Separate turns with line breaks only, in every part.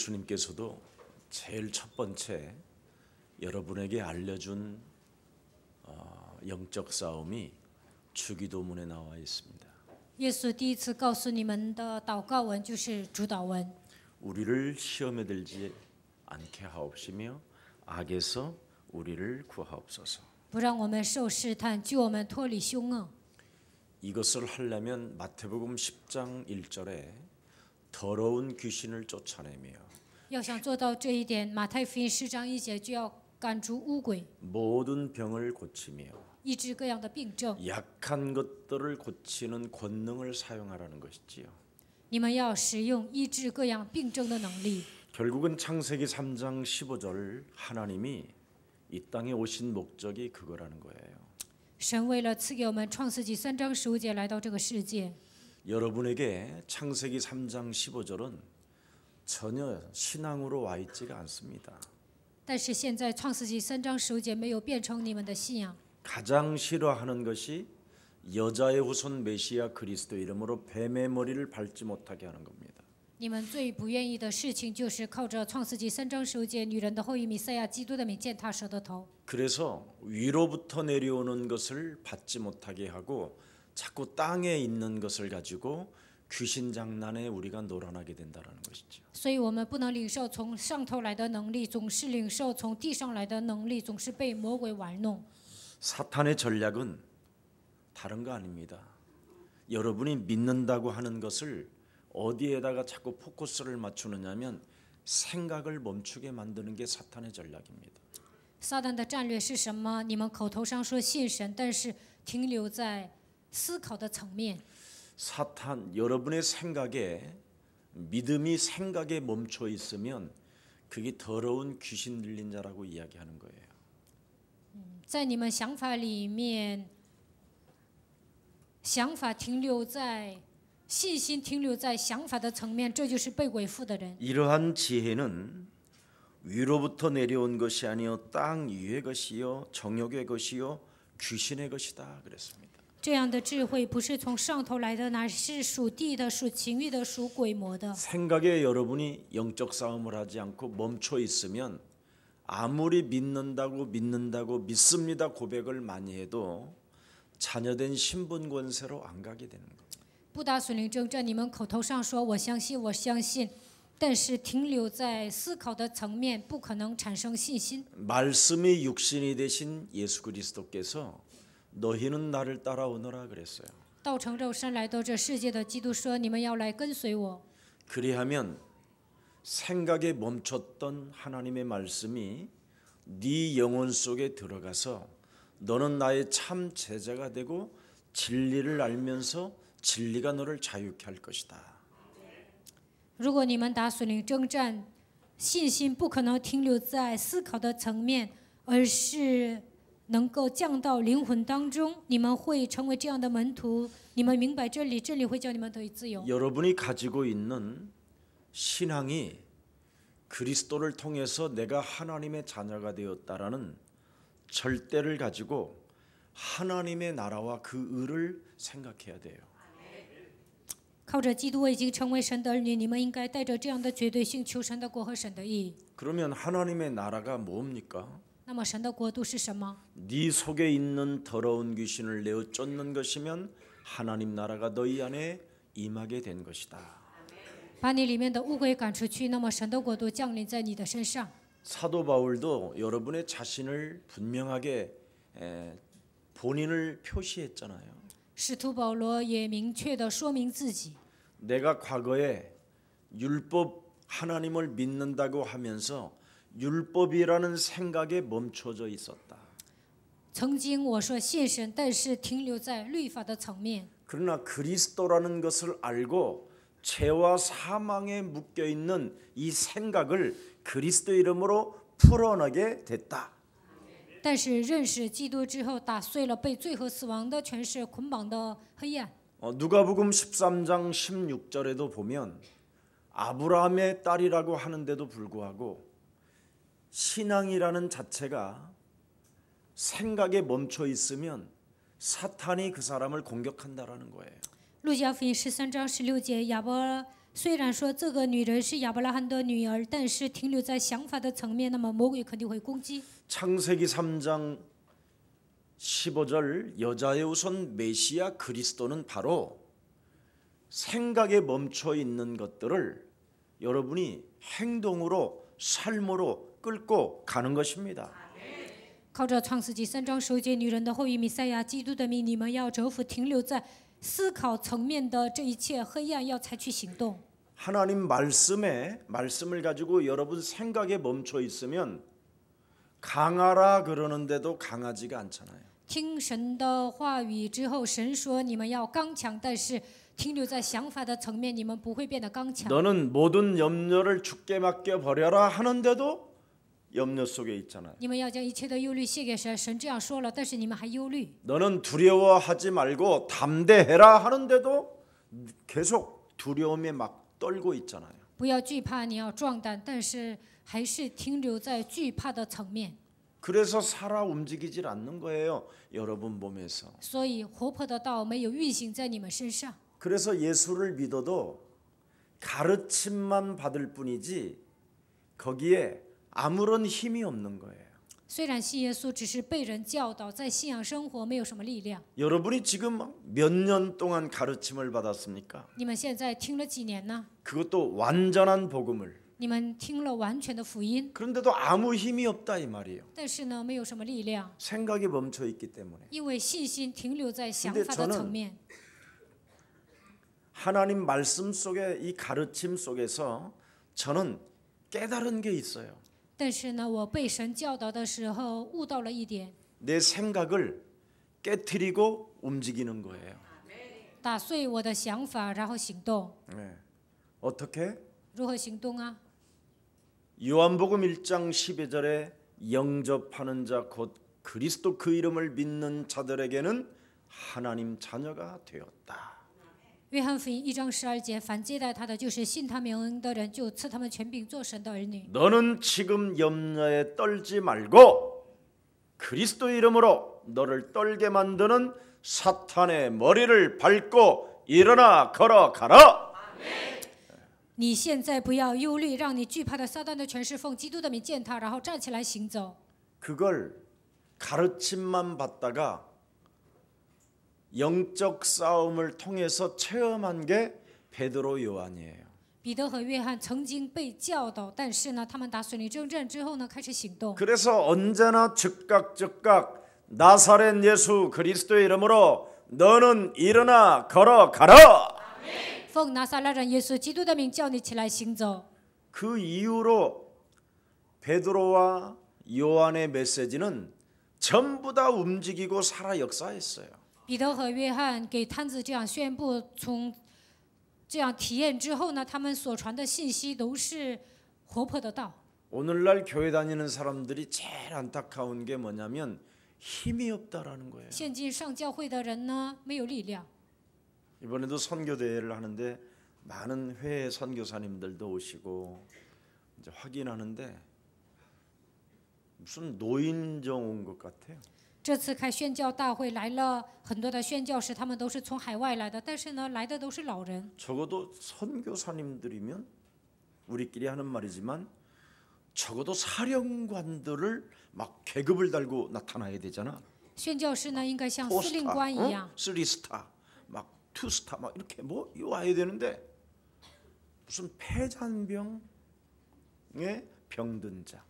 예수님께서도 제일 첫 번째 여러분에게 알려준 영적 싸움이 주기도문에 나와 있습니다.
耶稣第一次告诉你们的祷告文就是主祷文。
우리를 시험에 들지 않게 하옵시며 악에서 우리를 구하옵소서.
不让我们受试探，救我们脱离凶恶。
이것을 하려면 마태복음 10장 1절에 더러운 귀신을 쫓아내며
要想做到这一点，马太福音10章1节就要赶逐污鬼，
모든 병을 고치며
医治各样的病症。
약한 것들을 고치는 권능을 사용하라는 것이지요.
你们要使用医治各样病症的能力。
결국은 창세기 3장 15절 하나님이 이 땅에 오신 목적이 그거라는 거예요.
神为了赐给我们创世纪3章15节来到这个世界，
여러분에게 창세기 3장 15절은 전혀 신앙으로 와 있지가 않습니다.
但是现在创世纪3章15节没有变成你们的信仰。
가장 싫어하는 것이 여자의 후손 메시아 그리스도 이름으로 뱀의 머리를 밟지 못하게 하는 겁니다.
你们最不愿意的事情就是靠着创世纪3章15节女人的后裔弥赛亚基督的名践踏蛇的头。
그래서 위로부터 내려오는 것을 받지 못하게 하고 자꾸 땅에 있는 것을 가지고 귀신 장난에 우리가 놀아나게 된다는 것이죠.
所以我们不能领受从上头来的能力，总是领受从地上来的能力，总是被魔鬼玩弄。
사탄의 전략은 다른 거 아닙니다. 여러분이 믿는다고 하는 것을 어디에다가 자꾸 포커스를 맞추느냐면 생각을 멈추게 만드는 게 사탄의 전략입니다.
撒旦的战略是什么？你们口头上说信神，但是停留在思考的层面。
사탄 여러분의 생각에 믿음이 생각에 멈춰 있으면 그게 더러운 귀신 들린 자라고 이야기하는 거예요.
在你们想法里面，想法停留在信心停留在想法的层面，这就是被鬼附的人。
이러한 지혜는 위로부터 내려온 것이 아니요 땅 위의 것이요 정욕의 것이요 귀신의 것이다 그랬습니다.
这样的智慧不是从上頭来的，乃是属地的、属情欲的、属鬼魔的。
생각에 여러분이 영적 싸움을 하지 않고 멈춰 있으면 아무리 믿는다고 믿습니다 고백을 많이 해도 자녀된 신분 권세로 안 가게 되는 거예요.
不打属灵征战，你们口头上说我相信，我相信，但是停留在思考的层面，不可能产生信心。
말씀이 육신이 되신 예수 그리스도께서 너희는 나를 따라오너라 그랬어요.
道成肉身来到这世界的基督说：“你们要来跟随我。”
그리하면 생각에 멈췄던 하나님의 말씀이 네 영혼 속에 들어가서 너는 나의 참 제자가 되고 진리를 알면서 진리가 너를 자유케 할 것이다.
如果你们打属灵征战，信心不可能停留在思考的层面，而是能够降到灵魂当中。你们会成为这样的门徒，你们明白真理，真理会叫你们得以自由。
여러분이 가지고 있는 신앙이 그리스도를 통해서 내가 하나님의 자녀가 되었다라는 절대를 가지고 하나님의 나라와 그 의를 생각해야 돼요.
靠着基督，我已经成为神的儿女，你们应该带着这样的绝对性求神的国和神的义。
그러면 하나님의 나라가 뭡니까?
那么神的国度是什么？
네 속에 있는 더러운 귀신을 내어 쫓는 것이면 하나님 나라가 너희 안에 임하게 된 것이다.
把你里面的污鬼赶出去，那么神的国度降临在你的身上。
사도 바울도 여러분의 자신을 분명하게 본인을 표시했잖아요.
使徒保罗也明确地说明自己。
내가 과거에 율법 하나님을 믿는다고 하면서 율법이라는 생각에 멈춰져 있었다.
曾经我说信神，但是停留在律法的层面。
그러나 그리스도라는 것을 알고 죄와 사망에 묶여 있는 이 생각을 그리스도 이름으로 풀어내게 됐다.
但是认识基督之后，打碎了被罪和死亡的权势捆绑的黑暗。
누가복음 13장 16절에도 보면 아브라함의 딸이라고 하는데도 불구하고 신앙이라는 자체가 생각에 멈춰 있으면 사탄이 그 사람을 공격한다라는 거예요.
路加福音13章16节，亚伯虽然说这个女人是亚伯拉罕的女儿，但是停留在想法的层面，那么魔鬼肯定会攻击。
창세기 3장 15절 여자의 우선 메시아 그리스도는 바로 생각에 멈춰 있는 것들을 여러분이 행동으로 삶으로 끌고 가는 것입니다.
靠着创世纪3章10节，女人的后裔弥赛亚基督的名，你们要折服停留在思考层面的这一切黑暗，要采取行动。
하나님 말씀을 가지고 여러분 생각에 멈춰 있으면 강하라 그러는데도 강하지가 않잖아요.
听神的话语之后，神说你们要刚强，但是停留在想法的层面，你们不会变得刚强。
너는 모든 염려를 주께 맡겨 버려라 하는데도 염려 속에 있잖아요.
你们要将一切的忧虑卸给神，神这样说了，但是你们还忧虑。
너는 두려워하지 말고 담대해라 하는데도 계속 두려움에 막 떨고 있잖아요.
不要惧怕，你要壮胆，但是还是停留在惧怕的层面。
그래서 살아 움직이질 않는 거예요. 여러분 몸에서.
所以活泼的道没有运行在你们身上。
그래서 예수를 믿어도 가르침만 받을 뿐이지 거기에 아무런 힘이 없는 거예요.
虽然信耶稣只是被人教导，在信仰生活没有什么力量。
여러분이 지금 몇 년 동안 가르침을 받았습니까?
你们现在听了几年呢？
그것도 완전한 복음을.
你们听了完全的福音，
그런데도 아무 힘이 없다 이 말이에요.
但是呢，没有什么力量，
생각이 멈춰 있기 때문에.
因为信心停留在想
근데
法的
저는
层面。
하나님 말씀 속에 이 가르침 속에서 저는 깨달은 게 있어요.
但是呢，我被神教导的时候悟到了一点，
내 생각을 깨트리고 움직이는 거예요.
打碎我的想法，然后行动。
네. 어떻게?
如何行动啊？
요한복음 1장 12절에 영접하는 자 곧 그리스도 그 이름을 믿는 자들에게는 하나님 자녀가 되었다.
约翰福音1章12节，凡接待他的，就是信他名恩的人，就赐他们权柄做神的儿女。
너는 지금 염려에 떨지 말고 그리스도 이름으로 너를 떨게 만드는 사탄의 머리를 밟고 일어나 걸어가라.
你现在不要忧虑，让你惧怕的撒旦的权势奉基督的名践踏，然后站起来行走。
그걸 가르침만 받다가 영적 싸움을 통해서 체험한 게 베드로 요한이에요.
彼得和约翰曾经被教导，但是呢，他们打水泥征战之后呢，开始行动。
그래서 언제나 즉각 나사렛 예수 그리스도의 이름으로 너는 일어나 걸어가라.
奉拿撒勒人耶稣基督的名叫你起来行走。
그 이후로 베드로와 요한의 메시지는 전부 다 움직이고 살아 역사했어요.
彼得和约翰给摊子这样宣布，从这样体验之后呢，他们所传的信息都是活泼的道。
오늘날 교회 다니는 사람들이 제일 안타까운 게 뭐냐면 힘이 없다라는 거예요.
现今上教会的人呢，没有力量。
이번에도 선교 대회를 하는데 많은 회의 선교사님들도 오시고 이제 확인하는데 무슨 노인정 온 것 같아요.
这次开宣教大会来了很多的宣教士，他们都是从海外来的，但是呢，来的都是老人。
적어도 선교사님들이면 우리끼리 하는 말이지만 적어도 사령관들을 막 계급을 달고 나타나야 되잖아.
宣教士呢，应该像司令官一样，
3스타, 막 2스타, 막 이렇게 뭐 와야 되는데 무슨 폐잔병의 병든 자.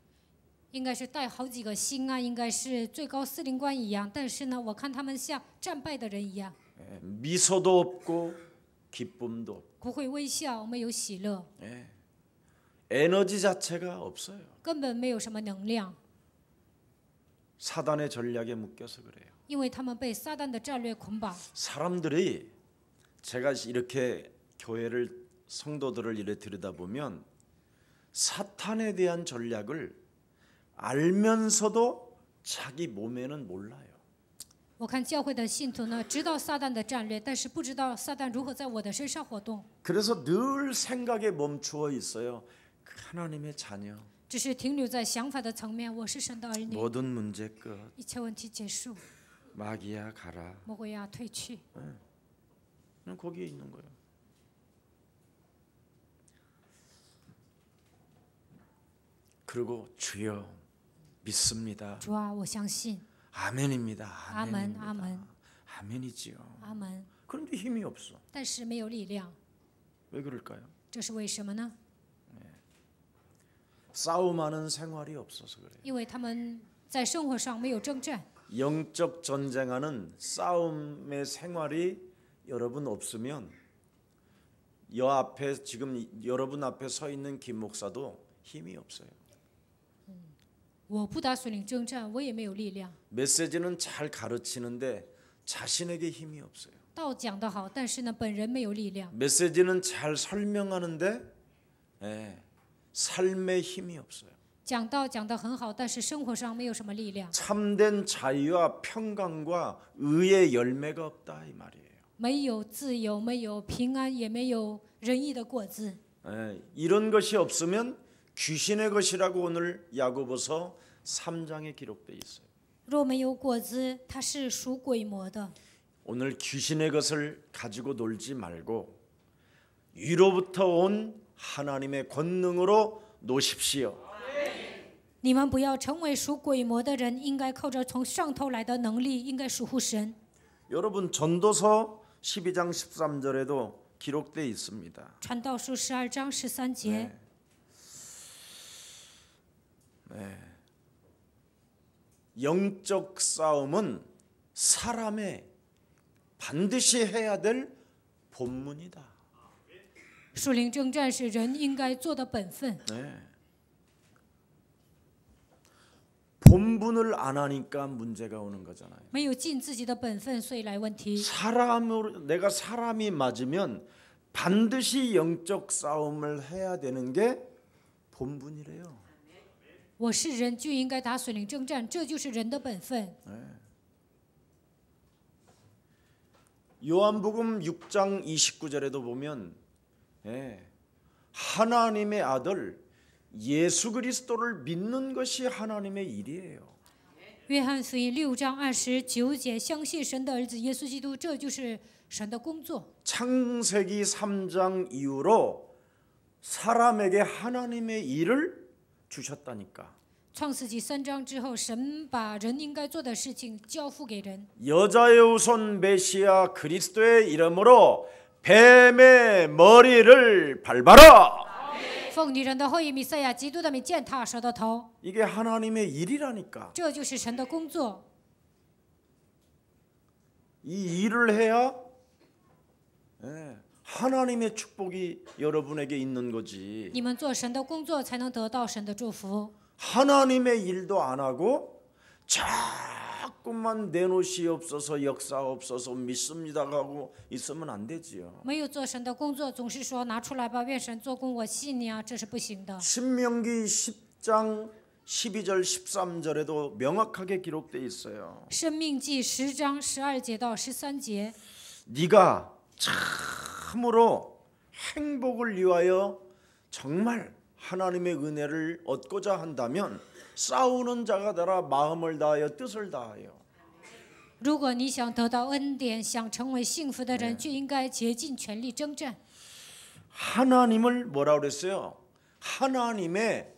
应该是带好几个星啊，应该是最高司令官一样。但是呢，我看他们像战败的人一样，
미소도 없고 기쁨도 없고
不会微笑，没有喜乐，
에너지 자체가 없어요.
根本没有什么能量，
사단의 전략에 묶여서 그래요.
因为他们被撒旦的战略捆绑。
사람들이 제가 이렇게 교회를 성도들을 이래 들여다보면 사탄에 대한 전략을 알면서도 자기 몸에는 몰라요.
我看教会的信徒呢，知道撒旦的战略，但是不知道撒旦如何在我的身上活动，
그래서 늘 생각에 멈추어 있어요. 하나님의 자녀.
只是停留在想法的层面。我是神的儿女，
모든 문제 끝.
一切问题结束，
마귀야 가라.
魔鬼呀退去。
그냥 거기에 있는 거예요. 그리고 주여 믿습니다.
主啊，我相信。
아멘입니다.
아멘,
아멘입니다.
아멘.
아멘이지요.
阿门。
그런데 힘이 없어.
但是没有力量，
왜 그럴까요?
这是为什么呢？
싸움하는 생활이 없어서 그래요.
因为他们在生活上没有征战。
영적 전쟁하는 싸움의 생활이 여러분 없으면 여 앞에 지금 여러분 앞에 서 있는 김 목사도 힘이 없어요.
我不打属灵征战，我也没有力量。
메시지는 잘 가르치는데 자신에게 힘이 없어요.
道讲得好，但是呢，本人没有力量。
메시지는 잘 설명하는데 삶에 힘이 없어요.
讲道讲得很好，但是生活上没有什么力量，
참된 자유와 평강과 의의 열매가 없다 이 말이에요.
没有自由，没有平安，也没有仁义的果子。
이런 것이 없으면 귀신의 것이라고 오늘 야고보서 3장에 기록되어 있어요.
若没有果子，它是属鬼魔的。
오늘 귀신의 것을 가지고 놀지 말고 위로부터 온 하나님의 권능으로 노십시오.
你们不要成为属鬼魔的人，应该靠着从上头来的能力，应该属乎神。
여러분 전도서 12장 13절에도 기록되어 있습니다.
传道书12章13节，
영적 싸움은 사람의 반드시 해야 될 본문이다.
属灵征战是人应该做的本分。
본분을 안 하니까 문제가 오는 거잖아요.
没有尽自己的本分，所以来问题。
사람으로 내가 사람이 맞으면 반드시 영적 싸움을 해야 되는 게 본분이래요.
我是人就应该打属灵征战，这就是人的本分。
요한복음 6장 29절에도 보면 하나님의 아들 예수 그리스도를 믿는 것이 하나님의 일이에요.
约翰福音6章29节，相信神的儿子耶稣基督，这就是神的工作。
창세기 3장 이후로 사람에게 하나님의 일을 주셨다니까.
创世纪3章之后，神把人应该做的事情交付给人。
여자의 후손 메시아 그리스도의 이름으로 뱀의 머리를 밟아라.
奉女人的后裔弥赛亚基督的名践踏蛇的头，
이게 하나님의 일이라니까.
这就是神的工作。
이 일을 해야 하나님의 축복이 여러분에게 있는 거지.
你们做神的工作，才能得到神的祝福。
하나님의 일도 안 하고 자꾸만 내놓으시옵소서 역사옵소서 믿습니다 하고 있으면 안 되지요.
没有做神的工作，总是说拿出来吧，愿神做工，我信你啊，这是不行的。
신명기 10장 12절 13절에도 명확하게 기록되어 있어요.
申命记10章12节到13节，
네가 참으로 행복을 위하여 정말 하나님의 은혜를 얻고자 한다면 싸우는 자가 되라. 마음을 다하여 뜻을 다하여.
如果你想得到恩典，想成为幸福的人，就应该竭尽全力征战。
하나님을 뭐라 그랬어요? 하나님의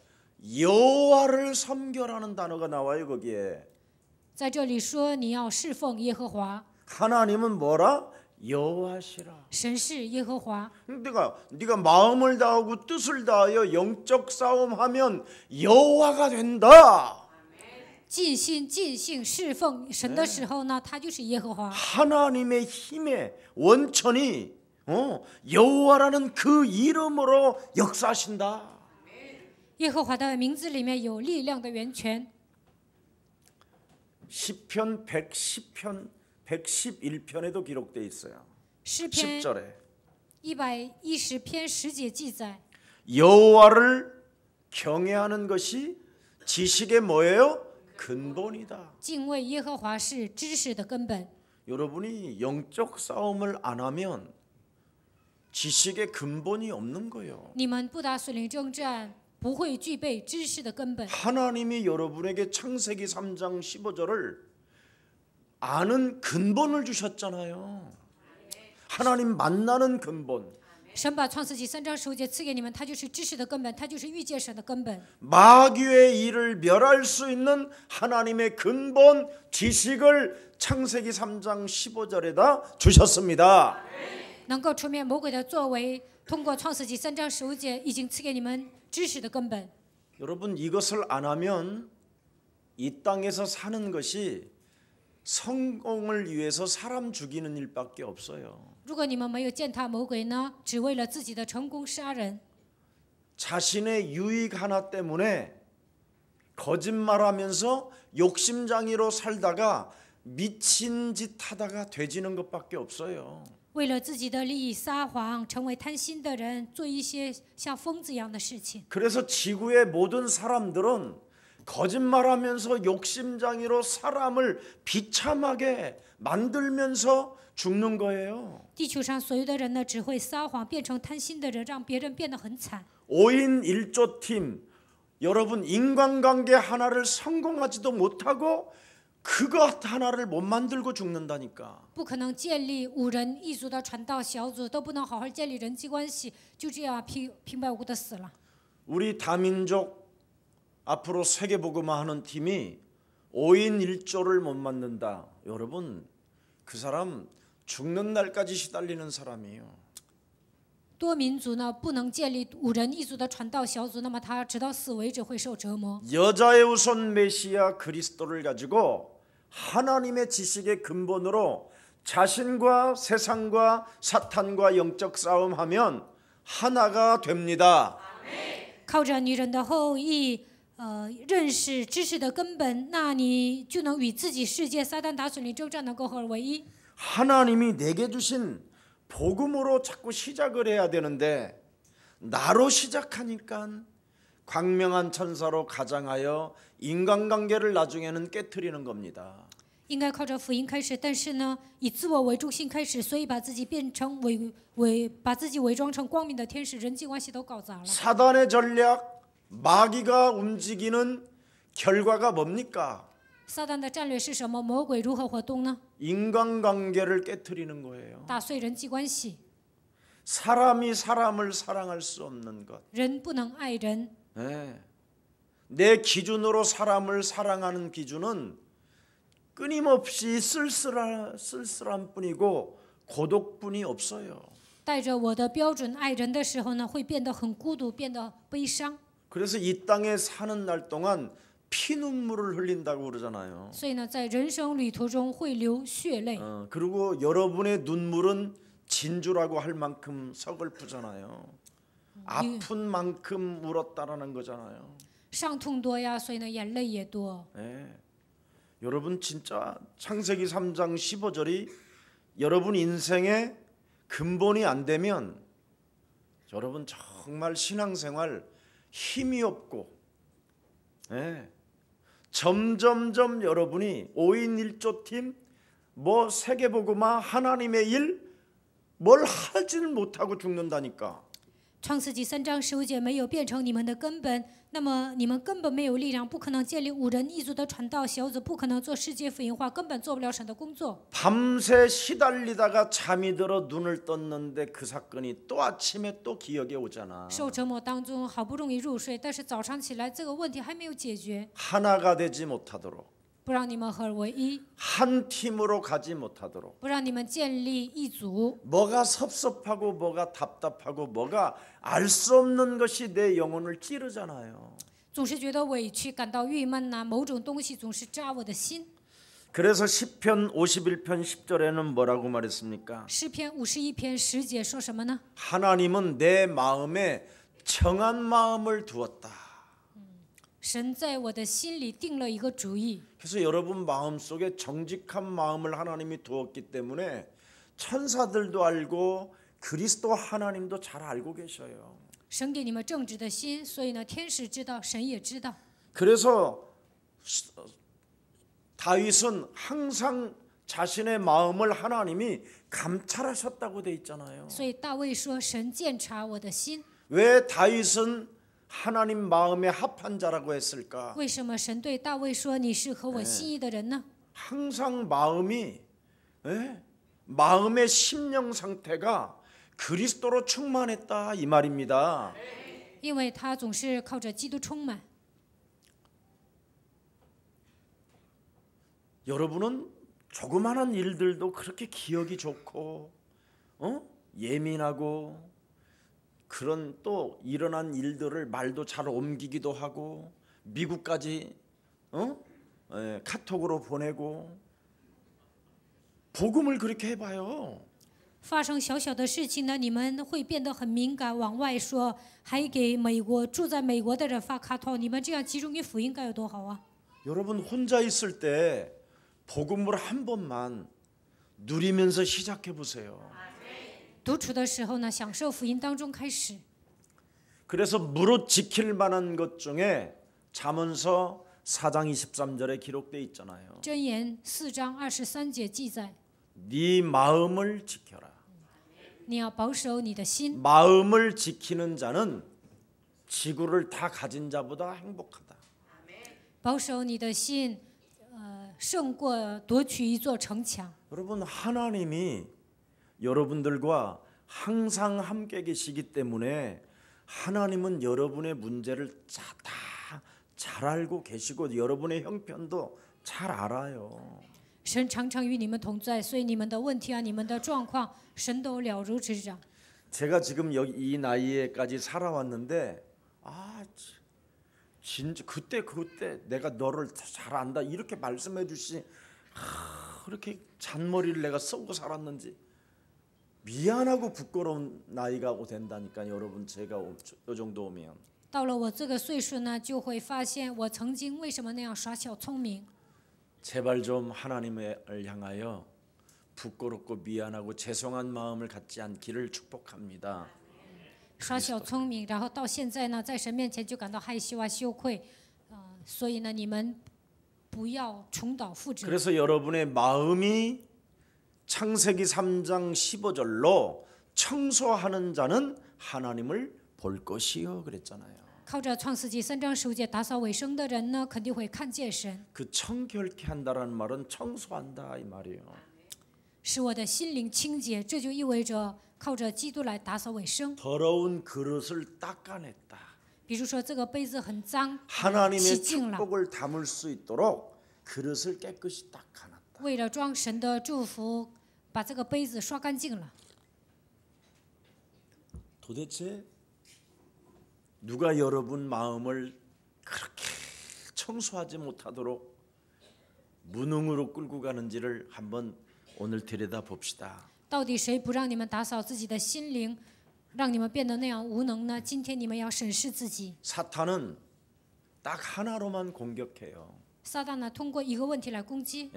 여호와를 섬겨라는 단어가 나와요 거기에.
在这里说你要侍奉耶和华，
하나님은 뭐라? 여호와시라.
神是耶和华。
네가 마음을 다하고 뜻을 다하여 영적 싸움하면 여호와가 된다.
尽心尽性侍奉神的时候呢，他就是耶和华。
하나님의 힘의 원천이 여호와라는 그 이름으로 역사하신다.
耶和华的名字里面有力量的源泉。
시편 110편 111편에도 기록되어 있어요.
诗篇
10절에
110篇10节记载，
여호와를 경외하는 것이 지식의 뭐예요? 근본이다.
敬畏耶和华是知识的根本。
여러분이 영적 싸움을 안 하면 지식의 근본이 없는 거예요.
你们不打属灵征战，不会具备知识的根本。
하나님이 여러분에게 창세기 3장 15절을 아는 근본을 주셨잖아요. 하나님 만나는 근본,
神把创世纪3章15节赐给你们，它就是知识的根本，它就是遇见神的根本。
마귀의 일을 멸할 수 있는 하나님의 근본 지식을 창세기 3장 15절에다 주셨습니다.
能够除灭魔鬼的作为，通过创世纪3章15节已经赐给你们知识的根本。
여러분 이것을 안 하면 이 땅에서 사는 것이 성공을 위해서 사람 죽이는 일밖에 없어요.
如果你们没有践踏魔鬼呢，只为了自己的成功杀人，
자신의 유익 하나 때문에 거짓말하면서 욕심장이로 살다가 미친 짓 하다가 되지는 것밖에 없어요.
为了自己的利益撒谎，成为贪心的人，做一些像疯子一样的事情。
그래서 지구의 모든 사람들은 거짓말하면서 욕심장이로 사람을 비참하게 만들면서 죽는 거예요.
地球上所有的人呢，只会撒谎，变成贪心的人，让别人变得很惨。
5인 1조팀 여러분 인간관계 하나를 성공하지도 못하고 그것 하나를 못 만들고 죽는다니까.
不可能建立5人1组的传道小组，都不能好好建立人际关系，就这样平白无故的死了。
우리 다민족 앞으로 세계복음화하는 팀이 5인 1조를 못 만든다. 여러분 그 사람 죽는 날까지 시달리는 사람이에요.
多民族呢不能建立5人1组的传道小组，那么他直到死为止会受折磨。
여자의 우선 메시아 그리스도를 가지고 하나님의 지식의 근본으로 자신과 세상과 사탄과 영적 싸움하면 하나가 됩니다.
靠着女人的后裔，认识知识的根本，那你就能与自己世界撒旦打损灵征战，能够合而为一。
하나님이 내게 주신 복음으로 자꾸 시작을 해야 되는데 나로 시작하니까 광명한 천사로 가장하여 인간관계를 나중에는 깨트리는 겁니다.
应该靠着福音开始，但是呢，以自我为中心开始，所以把自己变成把自己伪装成光明的天使，人际关系都搞砸了。
사단의 전략, 마귀가 움직이는 결과가 뭡니까?
撒旦的战略是什么？魔鬼如何活动呢？
인간관계를 깨트리는 거예요.
打碎人际关系，
사람이 사람을 사랑할 수 없는 것.
人不能爱人。
네. 내 기준으로 사람을 사랑하는 기준은 끊임없이 쓸쓸한 뿐이고 고독뿐이 없어요.
带着我的标准爱人的时候呢，会变得很孤独，变得悲伤。
그래서 이 땅에 사는 날 동안 피눈물을 흘린다고 그러잖아요.
所以呢，在人生旅途中会流血泪。
그리고 여러분의 눈물은 진주라고 할 만큼 서글프잖아요. 아픈 만큼 울었다라는 거잖아요.
伤痛多呀，所以呢，眼泪也多。
네. 여러분 진짜 창세기 3장 15절이 여러분 인생의 근본이 안 되면 여러분 정말 신앙생활 힘이 없고 네. 점점점 여러분이 5인 1조팀 뭐 세계복음화 하나님의 일 뭘 하지를 못하고 죽는다니까.
创世纪3章15节没有变成你们的根本，那么你们根本没有力量，不可能建立5人1组的传道小组，不可能做世界福音化，根本做不了神的工作。
밤새 시달리다가 잠이 들어 눈을 떴는데 그 사건이 또 아침에 또 기억에 오잖아.
受折磨当中好不容易入睡，但是早上起来这个问题还没有解决，
하나가 되지 못하도록
不让你们合而为一，
한 팀으로 가지 못하도록
不让你们建立一组。
뭐가 섭섭하고 뭐가 답답하고 뭐가 알 수 없는 것이 내 영혼을 찌르잖아요.
总是觉得委屈，感到郁闷呐、某种东西总是扎我的心。
그래서 시편 51편 10절에는 뭐라고 말했습니까?
诗篇51篇10节说什么呢？
하나님은 내 마음에 정한 마음을 두었다.
神在我的心里定了一个主意。
그래서 여러분 마음속에 정직한 마음을 하나님이 두었기 때문에 천사들도 알고 그리스도 하나님도 잘 알고 계셔요.
神给你们正直的心，所以呢，天使知道，神也知道。
그래서 다윗은 항상 자신의 마음을 하나님이 감찰하셨다고 돼 있잖아요.
所以大卫说：“神鉴察我的心。
왜 다윗은 하나님 마음에 합한 자라고 했을까?
为什么神对大卫说：‘你是合我心意的人呢？’
항상 마음이 마음의 심령 상태가 그리스도로 충만했다 이 말입니다.
因为他总是靠着基督充满。
여러분은 조그마한 일들도 그렇게 기억이 좋고 예민하고 그런 또 일어난 일들을 말도 잘 옮기기도 하고 미국까지 카톡으로 보내고 복음을 그렇게 해봐요.
发生小小的事情呢，你们会变得很敏感，往外说，还给住在美国的人发卡套，你们这样集中于福音该有多好啊！
여러분 혼자 있을 때 복음을 한 번만 누리면서 시작해 보세요.
独处的时候呢，享受福音当中开始。
그래서 무릇 지킬 만한 것 중에 잠언서 4장 23절에 기록돼 있잖아요.
箴言4章23节记载，
네 마음을 지켜라.
你要保守你的心，
마음을 지키는 자는 지구를 다 가진 자보다 행복하다.
保守你的心，胜过夺取一座城墙。
여러분 하나님이 여러분들과 항상 함께 계시기 때문에 하나님은 여러분의 문제를 다 잘 알고 계시고 여러분의 형편도 잘 알아요.
神常常与你们同在，所以你们的问题啊，你们的状况，神都了如指掌。
제가 지금 여기 이 나이에까지 살아왔는데 진짜 그때 내가 너를 잘 안다 이렇게 말씀해 주시 그렇게 잔머리를 내가 쓰고 살았는지 미안하고 부끄러운 나이가 된다니까 여러분 제가 요 정도 오면
到了我这个岁数呢，就会发现我曾经为什么那样耍小聪明。
제발 좀 하나님을 향하여 부끄럽고 미안하고 죄송한 마음을 갖지 않기를 축복합니다.
耍小聪明，然后到现在呢，在神面前就感到害羞啊、羞愧，所以呢，你们不要重蹈覆辙。
그래서 여러분의 마음이 창세기 3장 15절로 청소하는 자는 하나님을 볼 것이요 그랬잖아요.
靠着创世纪3章15节打扫卫生的人呢，肯定会看见神，
그 청결케 한다라는 말은 청소한다 이 말이에요.
使我的心灵清洁。这就意味着靠着基督来打扫卫生。
더러운 그릇을 닦아냈다.
比如说这个杯子很脏，洗
하나님의
净了，
축복을 담을 수 있도록 그릇을 깨끗이 닦아놨다.
为了装神的祝福，把这个杯子刷干净了。
도대체 누가 여러분 마음을 그렇게 청소하지 못하도록 무능으로 끌고 가는지를 한번 오늘 들여다 봅시다.
到底谁不让你们打扫自己的心灵，让你们变得那样无能呢？今天你们要审视自己。
사탄은 딱 하나로만 공격해요.
撒旦呢，通过一个问题来攻击，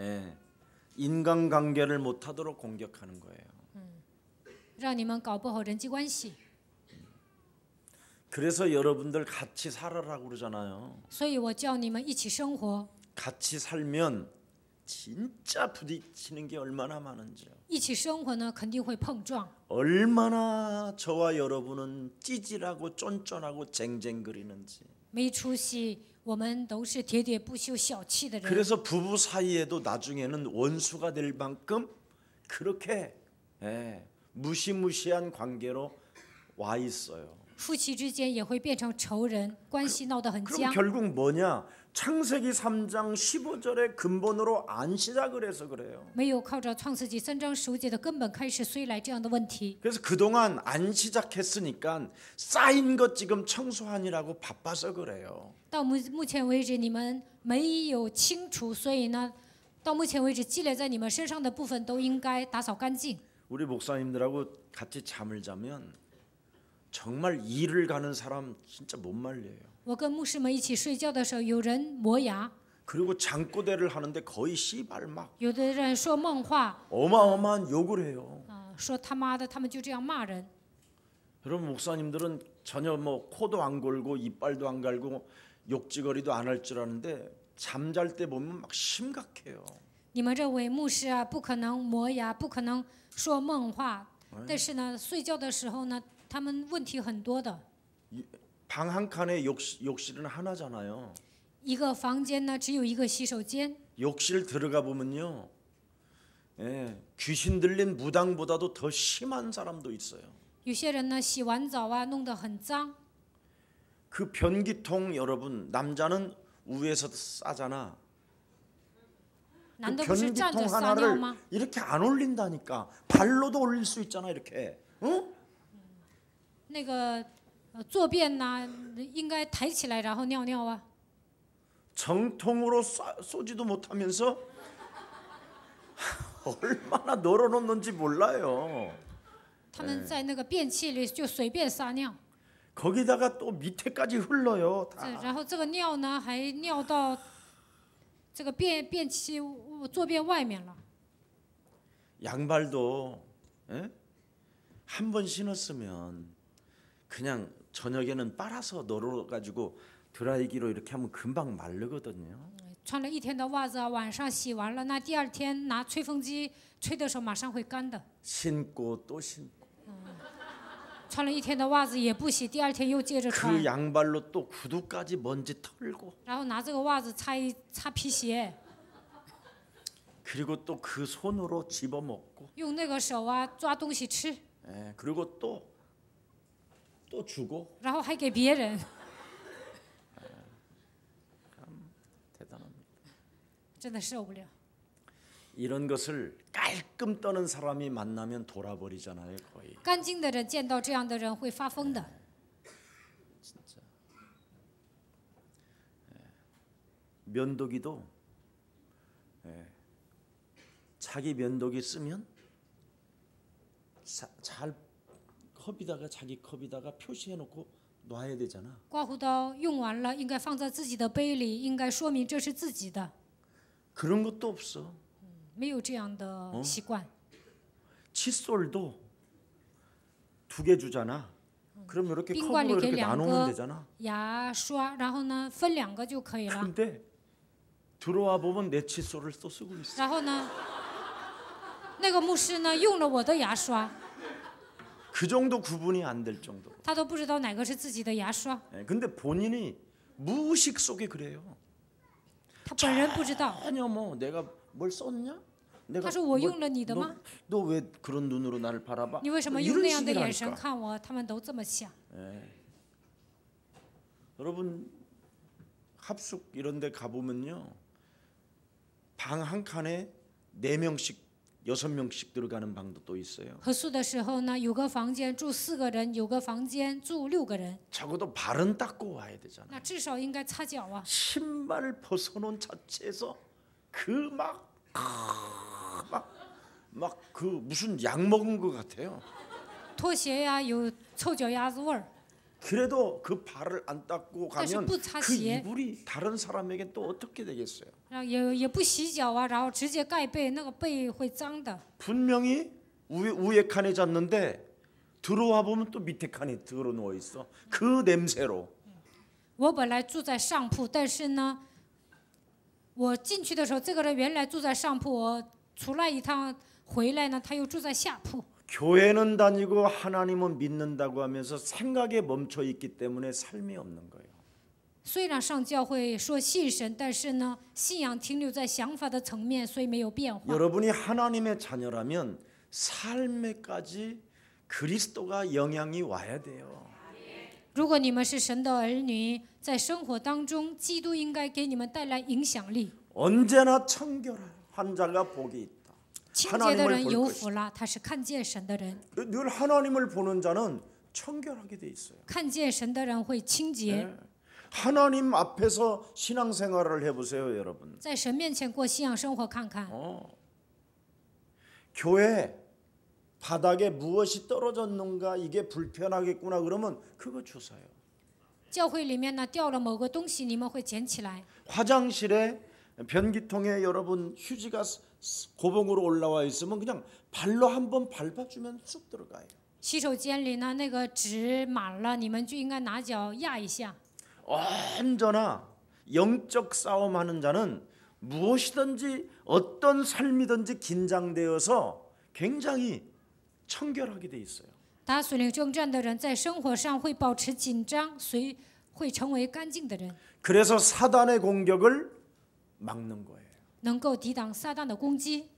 인간관계를 못하도록 공격하는 거예요.
让你们搞不好人际关系。
그래서 여러분들 같이 살아라고 그러잖아요.
所以我叫你们一起生活，
같이 살면 진짜 부딪히는 게 얼마나 많은지요.
一起生活呢，肯定会碰撞。
얼마나 저와 여러분은 찌질하고 쫀쫀하고 쟁쟁거리는지.
没出息，我们都是喋喋不休、小气的人。
그래서 부부 사이에도 나중에는 원수가 될 만큼 그렇게 무시무시한 관계로 와 있어요.
夫妻之间也会变成仇人，关系闹得很
그럼
僵。
결국 뭐냐? 창세기 3장 15절의 근본으로 안 시작을 해서 그래요.
没有靠着创世纪3章15节的根本开始，所以来这样的问题。
그래서 그동안 안 시작했으니까 쌓인 것 지금 청소하느라고 바빠서 그래요.
到目前为止，你们没有清除，所以呢，到目前为止积累在你们身上的部分都应该打扫干净。
우리 목사님들하고 같이 잠을 자면 정말 일을 가는 사람 진짜 못 말려요.
我跟牧师们一起睡觉的时候，有人磨牙，
그리고 장꼬대를 하는데 거의 씨발 막
有的人说梦话，
어마어마한 욕을 해요.
说他妈的，他们就这样骂人。
여러분 목사님들은 전혀 뭐 코도 안 골고 이빨도 안 갈고 욕지거리도 안 할 줄 아는데 잠잘 때 보면 막 심각해요.
你们认为牧师啊不可能磨牙，不可能说梦话，但是呢，睡觉的时候呢，他们问题很多的。
방 한 칸에 욕실은 하나잖아요.
一个房间呢只有一个洗手间，
욕실 들어가 보면요, 귀신 들린 무당보다도 더 심한 사람도 있어요.
有些人呢洗完澡啊弄得很脏，
그 변기통 여러분 남자는 위에서 싸잖아.
男
그
的不是站着
변기통
撒尿
하나를
吗？
이렇게 안 올린다니까. 발로도 올릴 수 있잖아 이렇게. 응?
那个坐便呐，应该抬起来然后尿尿啊。
정통으로 쏘지도 못하면서 얼마나 널어놓는지 몰라요.
他们在那个便器里就随便撒尿，
거기다가 또 밑에까지 흘러요.
然后这个尿呢还尿到这个便器坐便外面了。
양발도 한 번 신었으면 그냥 저녁에는 빨아서 널어가지고 드라이기로 이렇게 하면 금방 마르거든요.
穿了一天的袜子啊，晚上洗完了，那第二天拿吹风机吹的时候马上会干的。
신고 또 신고
穿了一天的袜子也不洗，第二天又接着穿，
그 양발로 또 구두까지 먼지 털고
然后拿这个袜子擦皮鞋，
그리고 또 그 손으로 집어먹고
用那个手啊抓东西吃，
그리고 또 주고
然后还给别人，
대단합니다.
真的受不了。
이런 것을 깔끔 떠는 사람이 만나면 돌아버리잖아요 거의.
干净的人见到这样的人会发疯的。
진짜. 면도기도 자기 면도기 쓰면 잘 컵에다가 자기 컵에다가 표시해놓고 놔야 되잖아.
刮胡刀用完了应该放在自己的杯里，应该说明这是自己的，
그런 것도 없어.
没有这样的习惯。
칫솔도 2개 주잖아. 그럼 이렇게
빙관리
컵으로 이렇게
개량
나누면
거.
되잖아.
牙刷，然后呢分2个就可以了。
근데 들어와 보면 내 칫솔을 또 쓰고 있어.
然后呢，那个牧师呢用了我的牙刷，
그 정도 구분이 안 될 정도로.
他都不知道哪个是自己的牙刷，
근데 본인이 무의식 속에 그래요.
他本人不知道。
전혀 뭐 내가 뭘 썼냐? 내가
他说我用了你的吗？
너 왜 그런 눈으로 나를 바라봐?
你为什么用那
이런
样的眼神
식이라니까.
看我？他们都这么想。
여러분 합숙 이런 데 가보면요. 방 한 칸에 4명씩 6명씩 들어가는 방도 또 있어요.
合宿的时候呢，有个房间住4个人，有个房间住6个人，
적어도 발은 닦고 와야 되잖아.
那至少应该擦脚啊。
신발을 벗어놓은 자체에서 그 막 그 무슨 약 먹은 것 같아요.
拖鞋呀有臭脚丫子味儿，
그래도 그 발을 안 닦고 가면
但是不擦鞋。
그 이불이 다른 사람에게 또 어떻게 되겠어요?
然后也不洗脚啊，然后直接盖被，那个被会脏的。
분명히 위에 칸에 잤는데 들어와 보면 또 밑에 칸에 들어 누워 있어. 그 냄새로.
我本来住在上铺，但是呢，我进去的时候，这个人原来住在上铺，我出来一趟回来呢，他又住在下铺。
교회는 다니고 하나님은 믿는다고 하면서 생각에 멈춰 있기 때문에 삶이 없는 거예요.
虽然上教会说信神，但是呢，信仰停留在想法的层面，所以没有变化。
여러분이 하나님의 자녀라면 삶에까지 그리스도가 영향이 와야 돼요.
如果你们是神的儿女，在生活当中，基督应该给你们带来影响力。
언제나 청결한 자가 복이 있다.
清洁的人
하나님을
有
볼
福了，他是看见神的人。
늘 하나님을 보는 자는 청결하게 돼 있어요.
看见神的人会清洁，
하나님 앞에서 신앙생활을 해보세요, 여러분.
在神面前过信仰生活看看。
교회 바닥에 무엇이 떨어졌는가 이게 불편하겠구나 그러면 그거 주세요.
教会里面呢掉了某个东西，你们会捡起来。
화장실에 변기통에 여러분 휴지가 고봉으로 올라와 있으면 그냥 발로 한번 밟아주면 쑥 들어가요.
洗手间里呢那个纸满了，你们就应该拿脚压一下。
언제나 영적 싸움하는 자는 무엇이든지 어떤 삶이든지 긴장되어서 굉장히 청결하게 돼 있어요.
打属灵征战的人在生活上会保持紧张，会成为干净的人，
그래서 사단의 공격을 막는 거예요.
能够抵挡撒旦的攻击。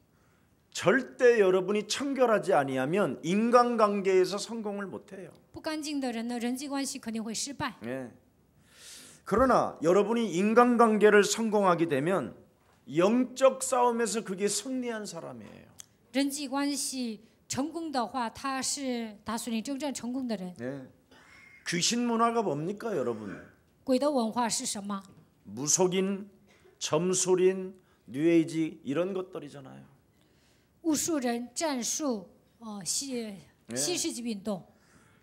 절대 여러분이 청결하지 아니하면 인간관계에서 성공을 못해요.
不干净的人呢，人际关系肯定会失败。
예. 그러나 여러분이 인간관계를 성공하게 되면 영적 싸움에서 그게 승리한 사람이에요.
人际关系成功的话，他是打属灵征战成功的人。
예. 귀신 문화가 뭡니까, 여러분?
鬼的文化是什么？
무속인, 점술인, 뉴에이지 이런 것들이잖아요.
巫术人、战术，新世纪运动。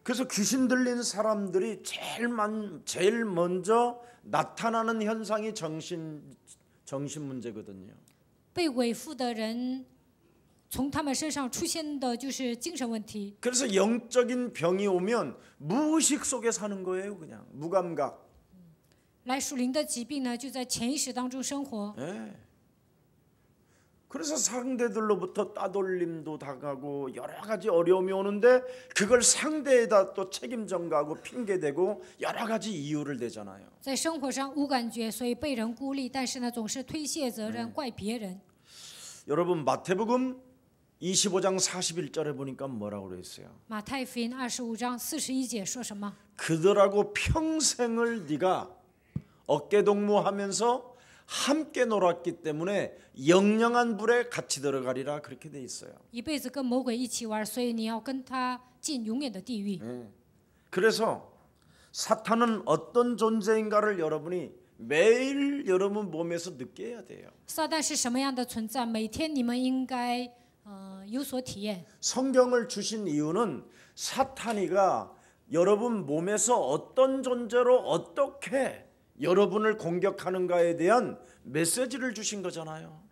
그래서 귀신 들린 사람들이 제일 먼저 나타나는 현상이 정신 문제거든요.
被鬼附的人，从他们身上出现的就是精神问题。
그래서 영적인 병이 오면 무의식 속에 사는 거예요, 그냥 무감각.
来属灵的疾病呢，就在潜意识当中生活。
예. 그래서 상대들로부터 따돌림도 당하고 여러 가지 어려움이 오는데 그걸 상대에다 또 책임 전가하고 핑계대고 여러 가지 이유를 대잖아요.
在生活上无感觉，所以被人孤立，但是呢，总是推卸责任，怪别人。
여러분 마태복음 25장 41절에 보니까 뭐라고 그랬어요?
马太福音25章41节说什么？
그들하고 평생을 네가 어깨동무하면서 함께 놀았기 때문에 영영한 불에 같이 들어가리라 그렇게 돼 있어요.
一辈子跟魔鬼一起玩，所以你要跟他进永远的地狱。
그래서 사탄은 어떤 존재인가를 여러분이 매일 여러분 몸에서 느껴야 돼요.
撒旦是什么样的存在？每天你们应该有所体验。
성경을 주신 이유는 사탄이가 여러분 몸에서 어떤 존재로 어떻게 여러분을 공격하는가에 대한 메시지를 주신 거잖아요.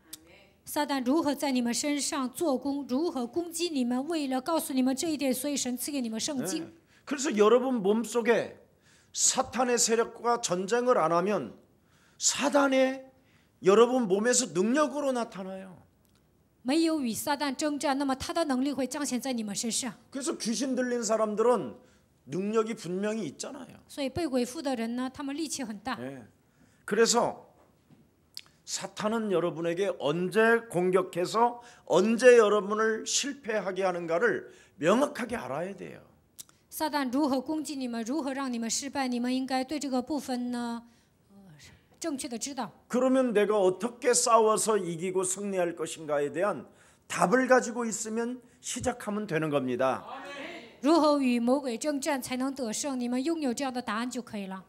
撒旦如何在你们身上做工，如何攻击你们？为了告诉你们这一点，所以神赐给你们圣经。
그래서 여러분 몸속에 사탄의 세력과 전쟁을 안 하면 사단의 여러분 몸에서 능력으로 나타나요.
没有与撒旦征战，那么他的能力会彰显在你们身上。
그래서 귀신 들린 사람들은 능력이 분명히 있잖아요.
所以被鬼附的人呢，他们力气很大。
그래서 사탄은 여러분에게 언제 공격해서 언제 여러분을 실패하게 하는가를 명확하게 알아야 돼요.
撒旦如何攻击你们，如何让你们失败，你们应该对这个部分呢，正确的知道。
그러면 내가 어떻게 싸워서 이기고 승리할 것인가에 대한 답을 가지고 있으면 시작하면 되는 겁니다.
如何与魔鬼征战才能得胜？你们拥有这样的答案就可以了。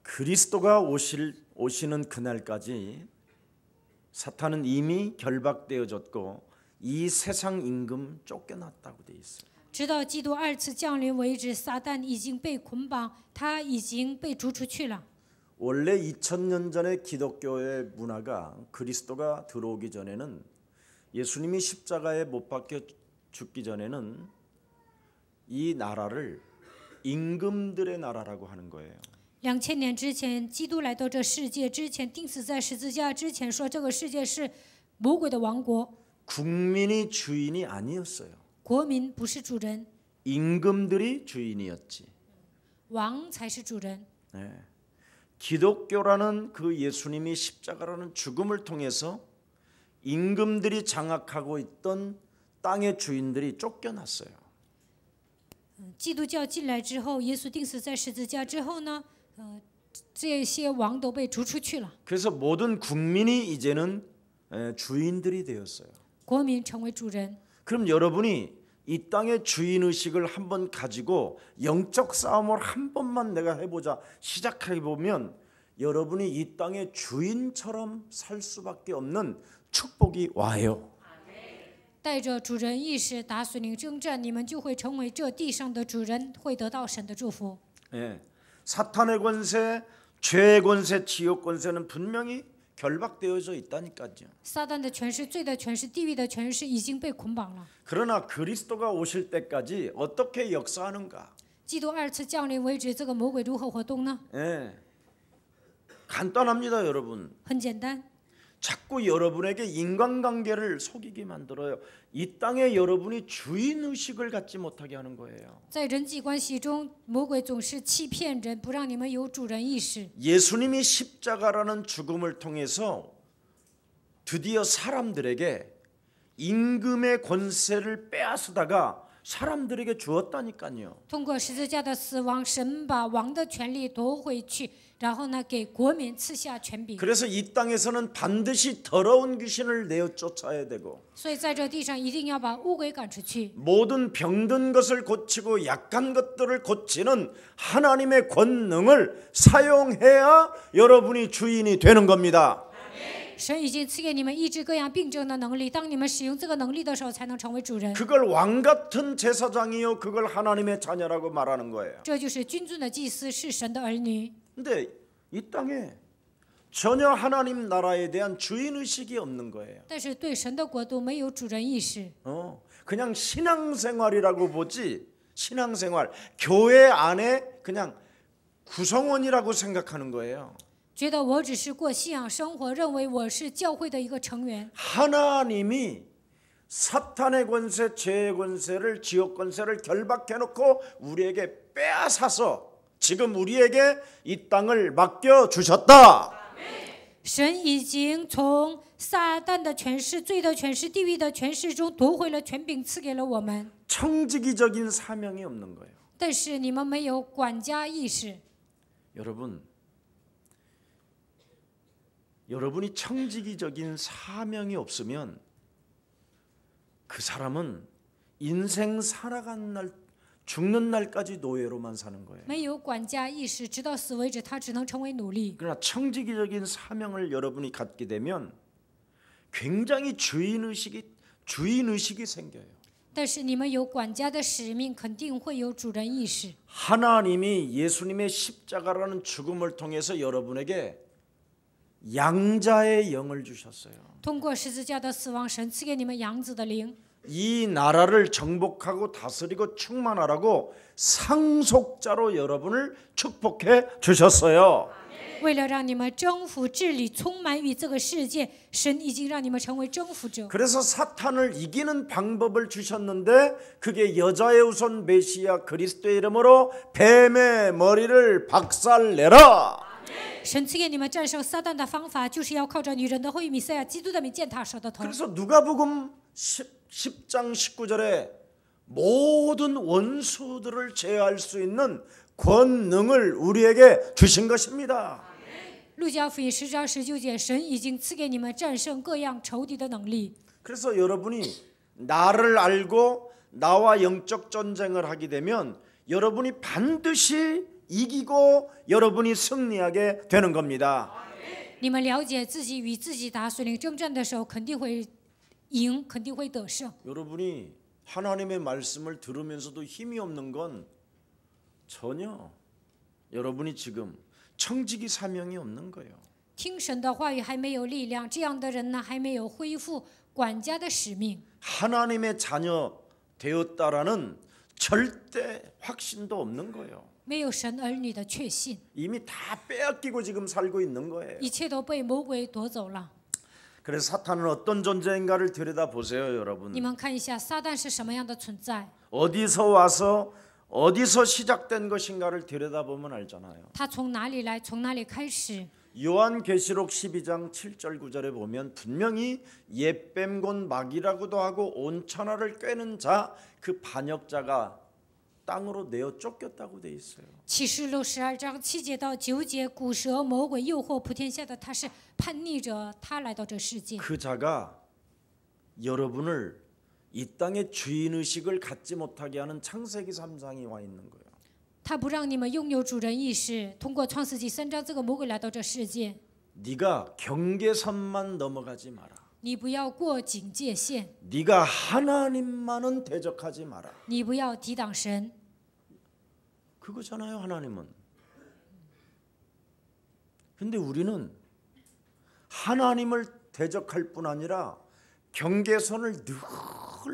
그리스도가 오시는 그날까지 사탄은 이미 결박되어졌고 이 세상 임금 쫓겨났다고 돼 있어요.
直到基督二次降临为止，撒旦已经被捆绑，他已经被逐出去了。
원래 2000년 전의 기독교의 문화가 그리스도가 들어오기 전에는 예수님이 십자가에 못 박혀 죽기 전에는 이 나라를 임금들의 나라라고 하는 거예요.
2000年之前，基督来到这世界之前，钉死在十字架之前，说这个世界是魔鬼的王国，
국민이 주인이 아니었어요.
国民不是主人，
임금들이 주인이었지.
王才是主人。
네. 기독교라는 그 예수님이 십자가라는 죽음을 통해서 임금들이 장악하고 있던 땅의 주인들이 쫓겨났어요.
基督教进来之后，耶稣钉死在十字架之后呢，这些王都被逐出去了，
그래서 모든 국민이 이제는 주인들이 되었어요.
国民成为主人。
그럼 여러분이 이 땅의 주인 의식을 한번 가지고 영적 싸움을 한 번만 내가 해보자 시작해 보면 여러분이 이 땅의 주인처럼 살 수밖에 없는 축복이 와요.
带着主人意识打属灵征战，你们就会成为这地上的主人，会得到神的祝福。
예. 사탄의 권세, 죄의 권세, 지옥 권세는 분명히 결박되어져 있다니까요.
撒旦的权势、罪的权势、地狱的权势已经被捆绑了。
그러나 그리스도가 오실 때까지 어떻게 역사하는가?
基督二次降临为止，这个魔鬼如何活动呢？
예. 간단합니다, 여러분.
很简单，
자꾸 여러분에게 인간관계를 속이게 만들어요. 이 땅에 여러분이 주인 의식을 갖지 못하게 하는 거예요.
在人际关系中，魔鬼总是欺骗人，不让你们有主人意识。
예수님이 십자가라는 죽음을 통해서 드디어 사람들에게 임금의 권세를 빼앗으다가 사람들에게 주었다니까요.
通过十字架的死亡，神把王的权力夺回去，然后呢，给国民赐下权柄。
그래서 이 땅에서는 반드시 더러운 귀신을 내어 쫓아야 되고
所以在这地上一定要把污鬼赶出去。
모든 병든 것을 고치고 약한 것들을 고치는 하나님의 권능을 사용해야 여러분이 주인이 되는 겁니다.
神已经赐给你们医治各样病症的能力，当你们使用这个能力的时候，才能成为主人。
그걸 왕같은 제사장이요 그걸 하나님의 자녀라고 말하는 거예요.
这就是君尊的祭司，是神的儿女。
근데 이 땅에 전혀 하나님 나라에 대한 주인 의식이 없는 거예요.
但是对神的国度没有主人意识，
그냥 신앙생활이라고 보지 신앙생활 교회 안에 그냥 구성원이라고 생각하는 거예요.
觉得我只是过信仰生活，认为我是教会的一个成员。
하나님이 사탄의 권세, 죄의 권세를 지옥 권세를 결박해놓고 우리에게 빼앗아서 지금 우리에게 이 땅을 맡겨 주셨다.
神已经从撒旦的权势、罪的权势、地狱的权势中夺回了权柄，赐给了我们。
청지기적인 사명이 없는 거예요.
但是你们没有管家意识。
여러분이 청지기적인 사명이 없으면 그 사람은 인생 살아간 날 죽는 날까지 노예로만 사는 거예요.
没有管家意识，直到死为止，他只能成为奴隶。
그러나 청지기적인 사명을 여러분이 갖게 되면 굉장히 주인 의식이 생겨요.
但是你们有管家的使命，肯定会有主人意识。
하나님이 예수님의 십자가라는 죽음을 통해서 여러분에게 양자의 영을 주셨어요.
通过十字架的死亡，神赐给你们养子的灵，
이 나라를 정복하고 다스리고 충만하라고 상속자로 여러분을 축복해 주셨어요.
为了让你们征服、治理、充满于这个世界，神已经让你们成为征服者。
그래서 사탄을 이기는 방법을 주셨는데 그게 여자의 우선 메시아 그리스도의 이름으로 뱀의 머리를 박살내라.
神赐给你们战胜撒旦的方法，就是要靠着女人的后裔弥赛亚基督的名践踏蛇的头。
그래서 누가복음 10장 19절에 모든 원수들을 제어할 수 있는 권능을 우리에게 주신 것입니다.
路加福音10章19节，神已经赐给你们战胜各样仇敌的能力。
그래서 여러분이 나를 알고 나와 영적 전쟁을 하게 되면 여러분이 반드시 이기고 여러분이 승리하게 되는 겁니다.
你们了解自己与自己打属灵征战的时候，肯定会赢，肯定会得胜。
여러분이 하나님의 말씀을 들으면서도 힘이 없는 건 전혀 여러분이 지금 청지기 사명이 없는 거예요.
听神的话语还没有力量，这样的人呢，还没有恢复管家的使命。
하나님의 자녀 되었다라는 절대 확신도 없는 거예요.
没有神儿女的确信，
이미 다 빼앗기고 지금 살고 있는 거예요.
一切都被魔鬼夺走了。
그래서 사탄은 어떤 존재인가를 들여다보세요,
你
여러분.
们看一下，撒旦是什么样的存在？
어디서 와서 어디서 시작된 것인가를 들여다보면 알잖아요.
他从哪里来，从哪里开始？
요한계시록 12장 7절 9절에 보면 분명히 옛뱀 곧 마귀라고도 하고 온천하를 꿰는 자 그 반역자가 땅으로 내어 쫓겼다고 돼 있어요.
启示录12章7节到9节，古蛇魔鬼诱惑普天下的他是叛逆者，他来到这世界。
그 자가 여러분을 이 땅의 주인 의식을 갖지 못하게 하는 창세기 3장이 와 있는 거예요.
他不让你们拥有主人意识，通过创世纪3章，这个魔鬼来到这世界。
네가 경계선만 넘어가지 마라.
你不要过警戒线，
네가 하나님만은 대적하지 마라.
你不要抵挡神。
그거잖아요, 하나님은. 근데 우리는 하나님을 대적할 뿐 아니라 경계선을 늘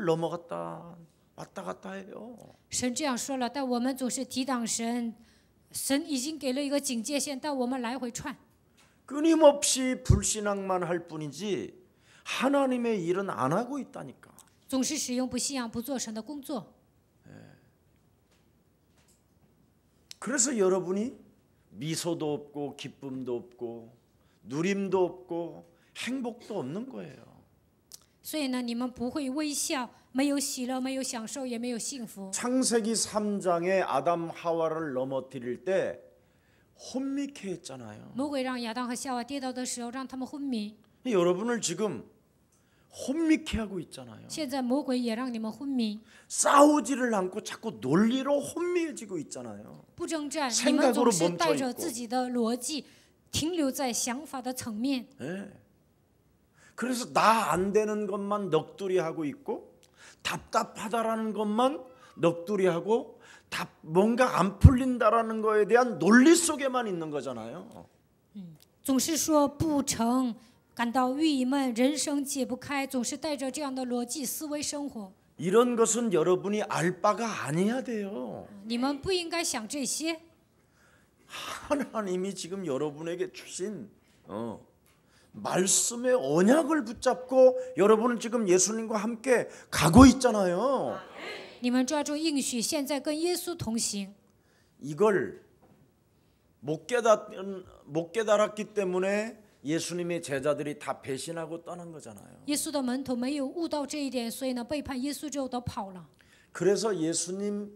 넘어갔다 왔다 갔다 해요.
神这样说了，但我们总是抵挡神。神已经给了一个警戒线，但我们来回窜，
끊임없이 불신앙만 할 뿐이지 하나님의 일은 안 하고 있다니까.
总是使用不信仰、不做神的工作。
그래서 여러분이 미소도 없고 기쁨도 없고 누림도 없고 행복도 없는 거예요.
所以呢，你们不会微笑，没有喜乐，没有享受，也没有幸福。
창세기 3장에 아담 하와를 넘어뜨릴 때 혼미케 했잖아요.
魔鬼让亚当和夏娃跌倒的时候，让他们昏迷。
여러분을 지금 혼미케 하고 있잖아요.
现在魔鬼也让你们昏迷，
싸우지를 않고 자꾸 논리로 혼미해지고 있잖아요.
不征战，你
생각으로
们总是
멈춰
带着
있고
自己的逻辑，停留在想法的层面。
네. 그래서 나 안 되는 것만 넋두리 하고 있고 답답하다라는 것만 넋두리 하고 뭔가 안 풀린다라는 거에 대한 논리 속에만 있는 거잖아요.
总是说不成，感到郁闷，人生解不开，总是带着这样的逻辑思维生活。
이런 것은 여러분이 알 바가 아니야 돼요.
你们不应该想这些。
하나님이 지금 여러분에게 주신 말씀의 언약을 붙잡고 여러분은 지금 예수님과 함께 가고 있잖아요.
你们抓住应许，现在跟耶稣同行。
이걸 못 깨달았기 때문에 예수님의 제자들이 다 배신하고 떠난 거잖아요.
耶稣的门徒没有悟到这一点，所以呢，背叛耶稣之后都跑了。
그래서 예수님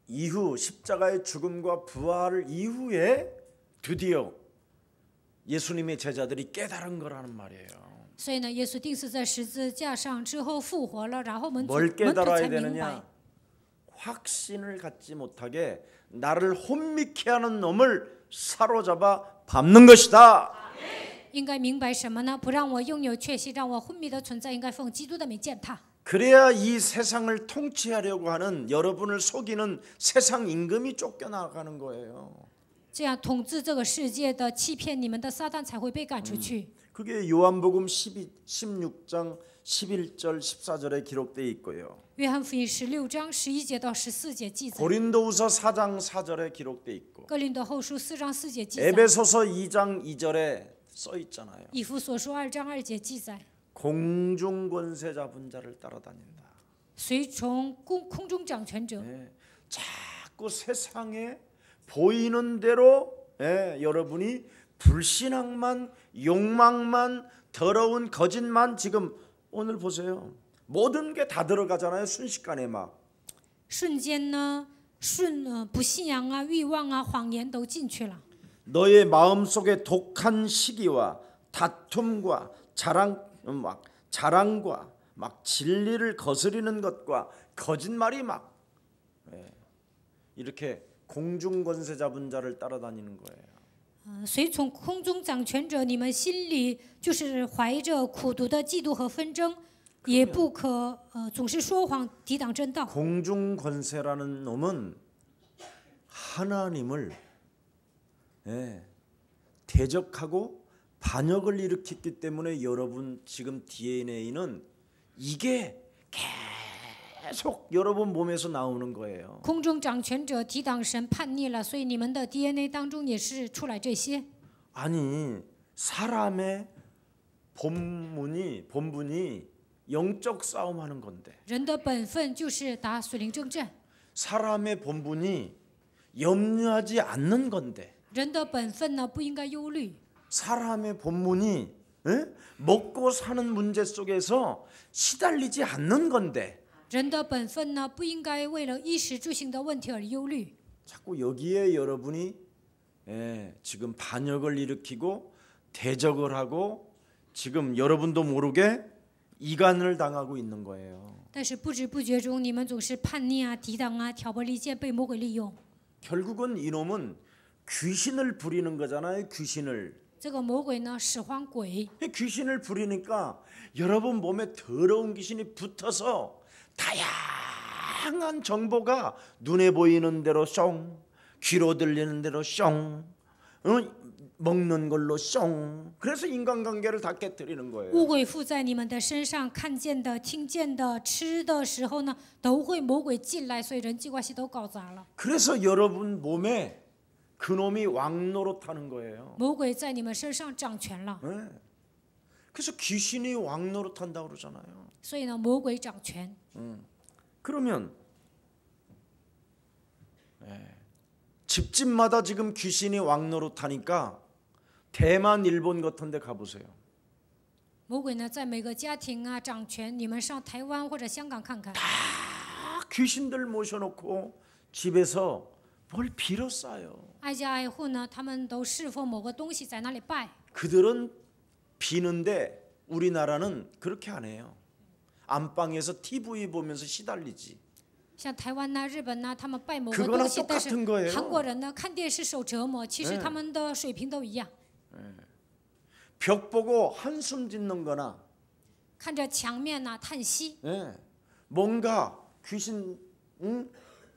이후 십자가의 죽음과 부활 이후에 드디어 예수님의 제자들이 깨달은 거라는 말이에요.
所以呢，耶稣钉死在十字架上之后复活了，然后门徒
뭘
才
깨달아야
明白
되느냐? 확신을 갖지 못하게 나를 혼미케 하는 놈을 사로잡아 밟는 것이다.
应该明白什么呢？不让我拥有确信，让我昏迷的存在，应该奉基督的名践踏。
그래야 이 세상을 통치하려고 하는 여러분을 속이는 세상 임금이 쫓겨나가는 거예요.
这样统治这个世界的、欺骗你们的撒旦才会被赶出去。
그게 요한복음 16장 11절 14절에 기록되어 있고요.
约翰福音16章11节到14节记载，
고린도후서 4장 4절에 기록되어 있고
哥林多后书4章4节记载，
에베소서 2장 2절에 써 있잖아요.
以弗所书2章2节记载，
공중 권세 잡은 자를 따라다닌다.
随从空中掌权者，
네, 자꾸 세상에 보이는 대로 여러분이 불신앙만 욕망만 더러운 거짓만 지금 오늘 보세요. 모든 게 다 들어가잖아요. 순식간에 막.
瞬间呢，不信仰啊、欲望啊、谎言都进去了。
너의 마음속에 독한 시기와 다툼과 자랑과 막 진리를 거스리는 것과 거짓말이 막 이렇게 공중 권세 잡은 자를 따라다니는 거예요.
随从空中掌权者，你们心里就是怀着苦毒的嫉妒和纷争，也不可总是说谎，抵挡真道。
공중 권세라는 놈은 하나님을 대적하고 반역을 일으켰기 때문에 여러분 지금 DNA는 이게 계속 여러분 몸에서 나오는 거예요.
空中掌权者抵挡神叛逆了，所以你们的 DNA 当中也是出来这些。
아니 사람의 본분이 영적 싸움하는 건데
人的本分就是打属灵征战，
사람의 본분이 염려하지 않는 건데
人的本分呢不应该忧虑，
사람의 본분이 먹고 사는 문제 속에서 시달리지 않는 건데
人的本分呢不应该为了衣食住行的问题而忧虑。
자꾸 여기에 여러분이 지금 반역을 일으키고 대적을 하고 지금 여러분도 모르게 이간을 당하고 있는 거예요.
但是不知不觉中，你们总是叛逆啊、抵挡啊、挑拨离间，被魔鬼利用。
결국은 이놈은 귀신을 부리는 거잖아요. 귀신을.
这个魔鬼呢，使唤鬼，
귀신을 부리니까 여러분 몸에 더러운 귀신이 붙어서 다양한 정보가 눈에 보이는 대로 숑, 귀로 들리는 대로 숑, 먹는 걸로 숑. 그래서 인간관계를 다 깨뜨리는 거예요.
污鬼附在你们的身上，看见的、听见的、吃的时候呢，都会魔鬼进来，所以人际关系都搞砸了。
그래서 여러분 몸에 그놈이 왕노릇하는 거예요.
魔鬼在你们身上掌权了，
네. 그래서 귀신이 왕노릇한다고 그러잖아요.
所以呢，魔鬼掌权。
그러면 집집마다 지금 귀신이 왕노릇하니까 대만, 일본 같은 데 가보세요.
魔鬼呢，在每个家庭啊掌权。你们上台湾或者香港看看，
다 귀신들 모셔놓고 집에서 뭘 빌어 싸요.
挨家挨户呢，他们都侍奉某个东西，在那里拜。
그들은 비는데 우리나라는 그렇게 안 해요. 안방에서 TV 보면서 시달리지.
像台湾呐、日本呐、他们拜某个
그거랑
东西，但是
똑같은 거예요.
韩国人呢看电视受折磨，其实他们的水平都一样。
벽 보고 한숨 짓는 거나
看着墙面呐、叹息，
뭔가 귀신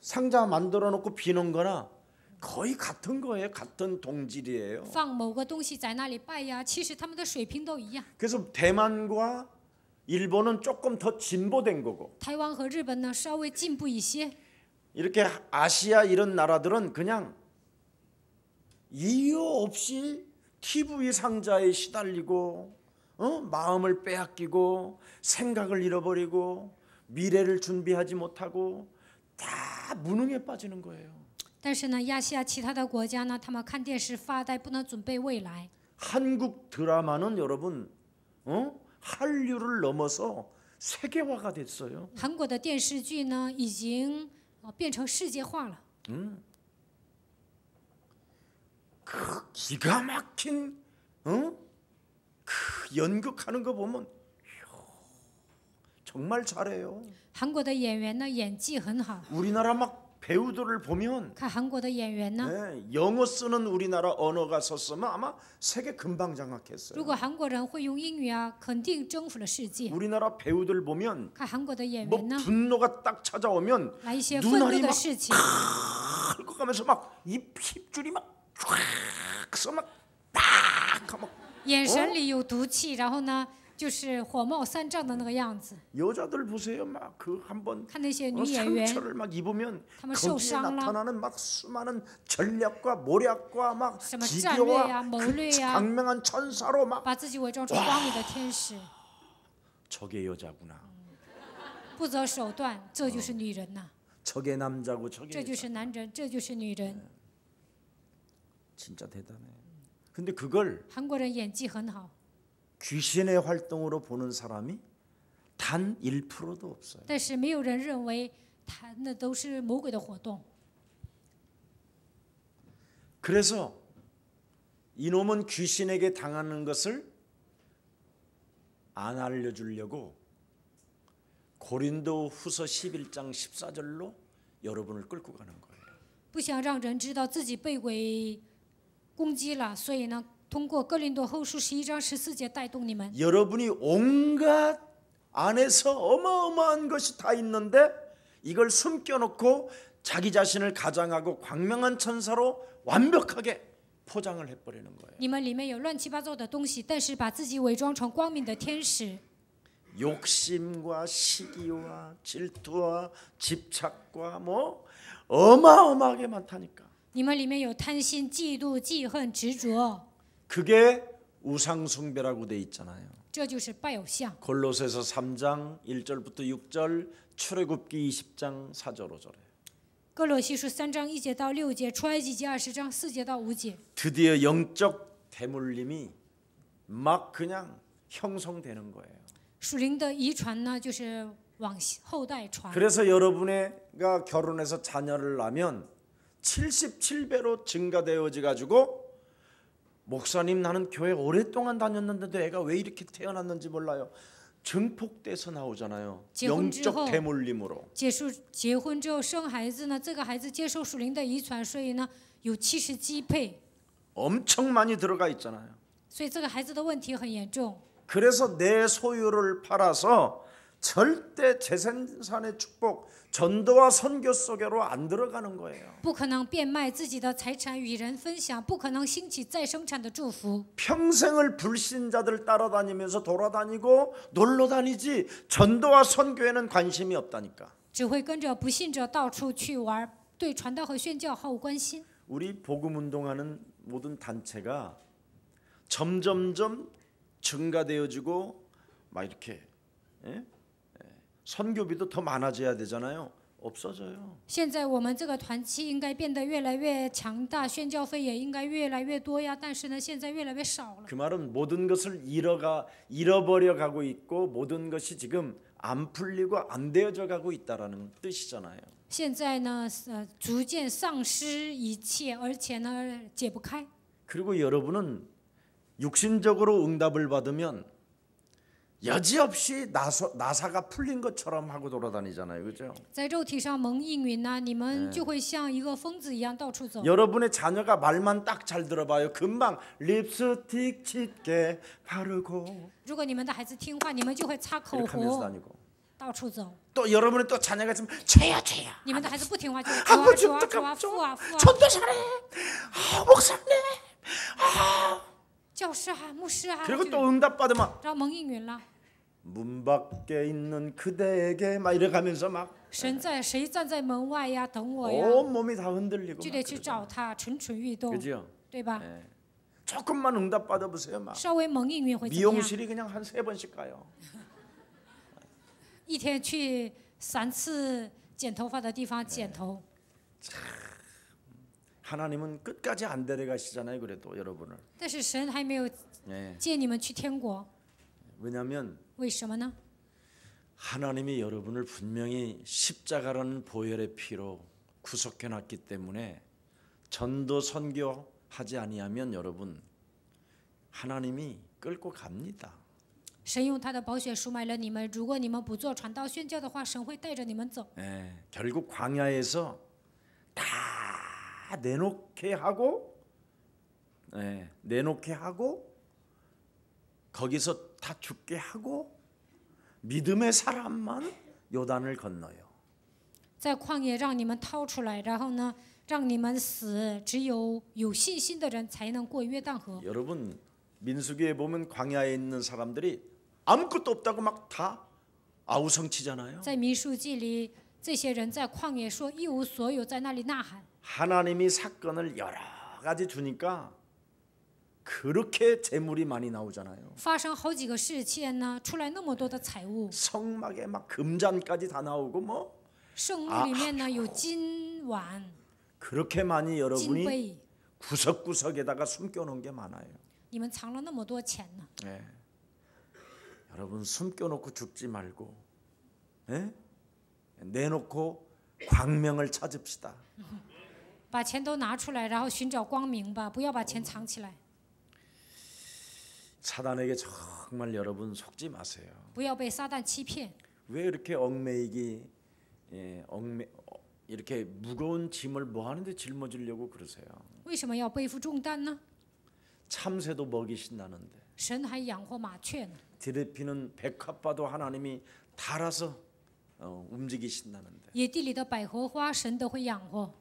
상자 만들어 놓고 비는 거나 거의 같은 거예요. 같은 동질이에요.
放某个东西在那里拜呀，其实他们的水平都一样。
그래서 대만과 일본은 조금 더 진보된 거고
台湾和日本呢稍微进步一些，
이렇게 아시아 이런 나라들은 그냥 이유 없이 TV 상자에 시달리고 마음을 빼앗기고 생각을 잃어버리고 미래를 준비하지 못하고 다 무능에 빠지는 거예요.
但是呢，亚细亚其他的国家呢，他们看电视发呆，不能准备未来。
한국 드라마는 여러분 한류를 넘어서 세계화가 됐어요.
韩国的电视剧呢，已经变成世界化了。
그 기가 막힌 그 연극하는 거 보면 정말 잘해요.
韩国的演员呢，演技很好。
우리나라 막 배우들을 보면
看韩国的演员呢，
영어 쓰는 우리나라 언어가 섰으면 아마 세계 금방
如
장악했어요.
果韩国人会用英语啊，肯定征服了世界。
우리나라 배우들 보면
看韩国的演
뭐
员呢，
분노가 딱 찾아오면
来一些愤怒
눈알이
的
막
事情，
긁어가면서 막 입줄이 막 쫙 막 빡 하면
眼神里有毒气，然后呢，就是火冒三丈的那个样子。
여자들 보세요. 막 그 한번
看那些女演员，
상처를 막 입으면
他们受
거기에
伤了，
나타나는 막 수많은 전략과 모략과 막
什么战略呀、
기교와
谋略
그
呀，
광명한 천사로 막
把自己伪装成光明的天使，
저게 여자구나.
不择手段，这就是女人呐、
저게 남자고
这
저게
就是男人，这就是女人。
진짜 대단해. 근데 그걸
韩国人演技很好，
귀신의 활동으로 보는 사람이 단 1%도 없어요.
但是没有人认为他那都是魔鬼的活动。
그래서 이놈은 귀신에게 당하는 것을 안 알려주려고 고린도 후서 11장 14절로 여러분을 끌고 가는 거예요.
不想让人知道自己被鬼攻击了，所以呢，通过哥林多后书11章14节带动你们。
여러분이 온갖 안에서 어마어마한 것이 다 있는데 이걸 숨겨놓고 자기 자신을 가장하고 광명한 천사로 완벽하게 포장을 해버리는 거예요.
你们里面有乱七八糟的东西，但是把自己伪装成光明的天使。
욕심과 시기와 질투와 집착과 뭐 어마어마하게 많다니까.
你们里面有贪心、嫉妒、记恨、执着，
그게 우상숭배라고 돼 있잖아요.
这就是拜偶像。
골로새서 3장 1절부터 6절, 출애굽기 20장 4절 5절에
哥罗西书3章1节到6节，出埃及记20章4节到5节。
드디어 영적 대물림이 막 그냥 형성되는 거예요.
属灵的遗传呢，就是往后代传。
그래서 여러분가 결혼해서 자녀를 낳으면 77배로 증가되어져 가지고 목사님 나는 교회 오랫동안 다녔는데도 애가 왜 이렇게 태어났는지 몰라요. 증폭돼서 나오잖아요. 영적 대물림으로.
结婚之后生孩子呢，这个孩子接受属灵的遗传，所以呢有70倍，
엄청 많이 들어가 있잖아요.
所以这个孩子的问题很严重。
그래서 내 소유를 팔아서 절대 재생산의 축복, 전도와 선교 속으로 안 들어가는 거예요.
不可能变卖自己的财产与人分享，不可能兴起再生产的祝福。
평생을 불신자들 따라다니면서 돌아다니고 놀러 다니지 전도와 선교에는 관심이 없다니까.
只会跟着不信者到处去玩，对传道和宣教毫无关心。
우리 복음 운동하는 모든 단체가 점점점 증가되어지고 막 이렇게 선교비도 더 많아져야 되잖아요. 없어져요.
现在我们这个团契应该变得越来越强大，宣教会也应该越来越多呀。但是呢，现在越来越少了。
그 말은 모든 것을 잃어버려 가고 있고 모든 것이 지금 안 풀리고 안 되어져 가고 있다라는 뜻이잖아요.
现在呢，逐渐丧失一切，而且呢，解不开。
그리고 여러분은 육신적으로 응답을 받으면 여지없이 나사가 풀린 것처럼 하고 돌아다니잖아요, 그렇죠?
在肉体上蒙应允呢，你们就会像一个疯子一样到处走。
여러분의 자녀가 말만 딱 잘 들어봐요. 금방 립스틱 짙게 바르고
如果你们的孩子听话，你们就会擦口
이렇게 하면서
红，
다니고.
到处走。
또 여러분의 또 자녀가 있으면 죄야.
你们的孩子不听话，就会
아버지
抓抓抓，
어떡하면
父啊父啊，
전도사네. 목사님.
教师啊牧师啊，
그리고
就
또 응답 받으면
然后蒙应允了。
문 밖에 있는 그대에게 막 이래가면서 막
神在，谁站在门外呀？等我呀，
온 몸이 다 흔들리고
就
막
得去
그러잖아요.
找他，蠢蠢欲动，
그죠?
对吧？
예. 조금만 응답 받아보세요. 막
稍微蒙应允会怎么样？
미용실이 그냥 한 3번씩 가요.
一天去3次剪头发的地方剪头。
하나님은 끝까지 안 데려가시잖아요. 그래도 여러분을.
但是神还没有
예.
接你们去天国，
왜냐하면
为什么呢？
하나님이 여러분을 분명히 십자가라는 보혈의 피로 구속해놨기 때문에 전도 선교하지 아니하면 여러분 하나님이 끌고 갑니다.
神用他的宝血赎买了你们，如果你们不做传道宣教的话，神会带着你们走。
예, 결국 광야에서 다 내놓게 하고, 내놓게 하고 거기서 다 죽게 하고 믿음의 사람만 요단을 건너요.
在旷野让你们掏出来，然后呢，让你们死，只有有信心的人才能过约旦河。
여러분 민수기에 보면 광야에 있는 사람들이 아무것도 없다고 막 다 아우성치잖아요.
在民数记里，这些人在旷野说一无所有，在那里呐喊。
하나님이 사건을 여러 가지 주니까 그렇게 재물이 많이 나오잖아요.
发生好几个事件呢，出来那么多的财物，
성막에 막 금잔까지 다 나오고 뭐
圣墓里面呢有金碗、
그렇게 많이
金
여러분이
杯，
구석구석에다가 숨겨놓은 게 많아요.
你们藏了那么多钱呢。
예. 여러분 숨겨놓고 죽지 말고, 예? 내놓고 광명을 찾읍시다.
把钱都拿出来，然后寻找光明吧，不要把钱藏起来，
사단에게 정말 여러분 속지 마세요.
不要被撒旦欺骗。
왜 이렇게 얽매이기, 이렇게 무거운 짐을 뭐 하는데 짊어지려고 그러세요?
为什么要背负重担呢？
참새도 먹이신다는데
神还养活麻雀呢，
들에 피는 백합화도 하나님이 달아서 움직이신다는데
野地里的百合花，神都会养活。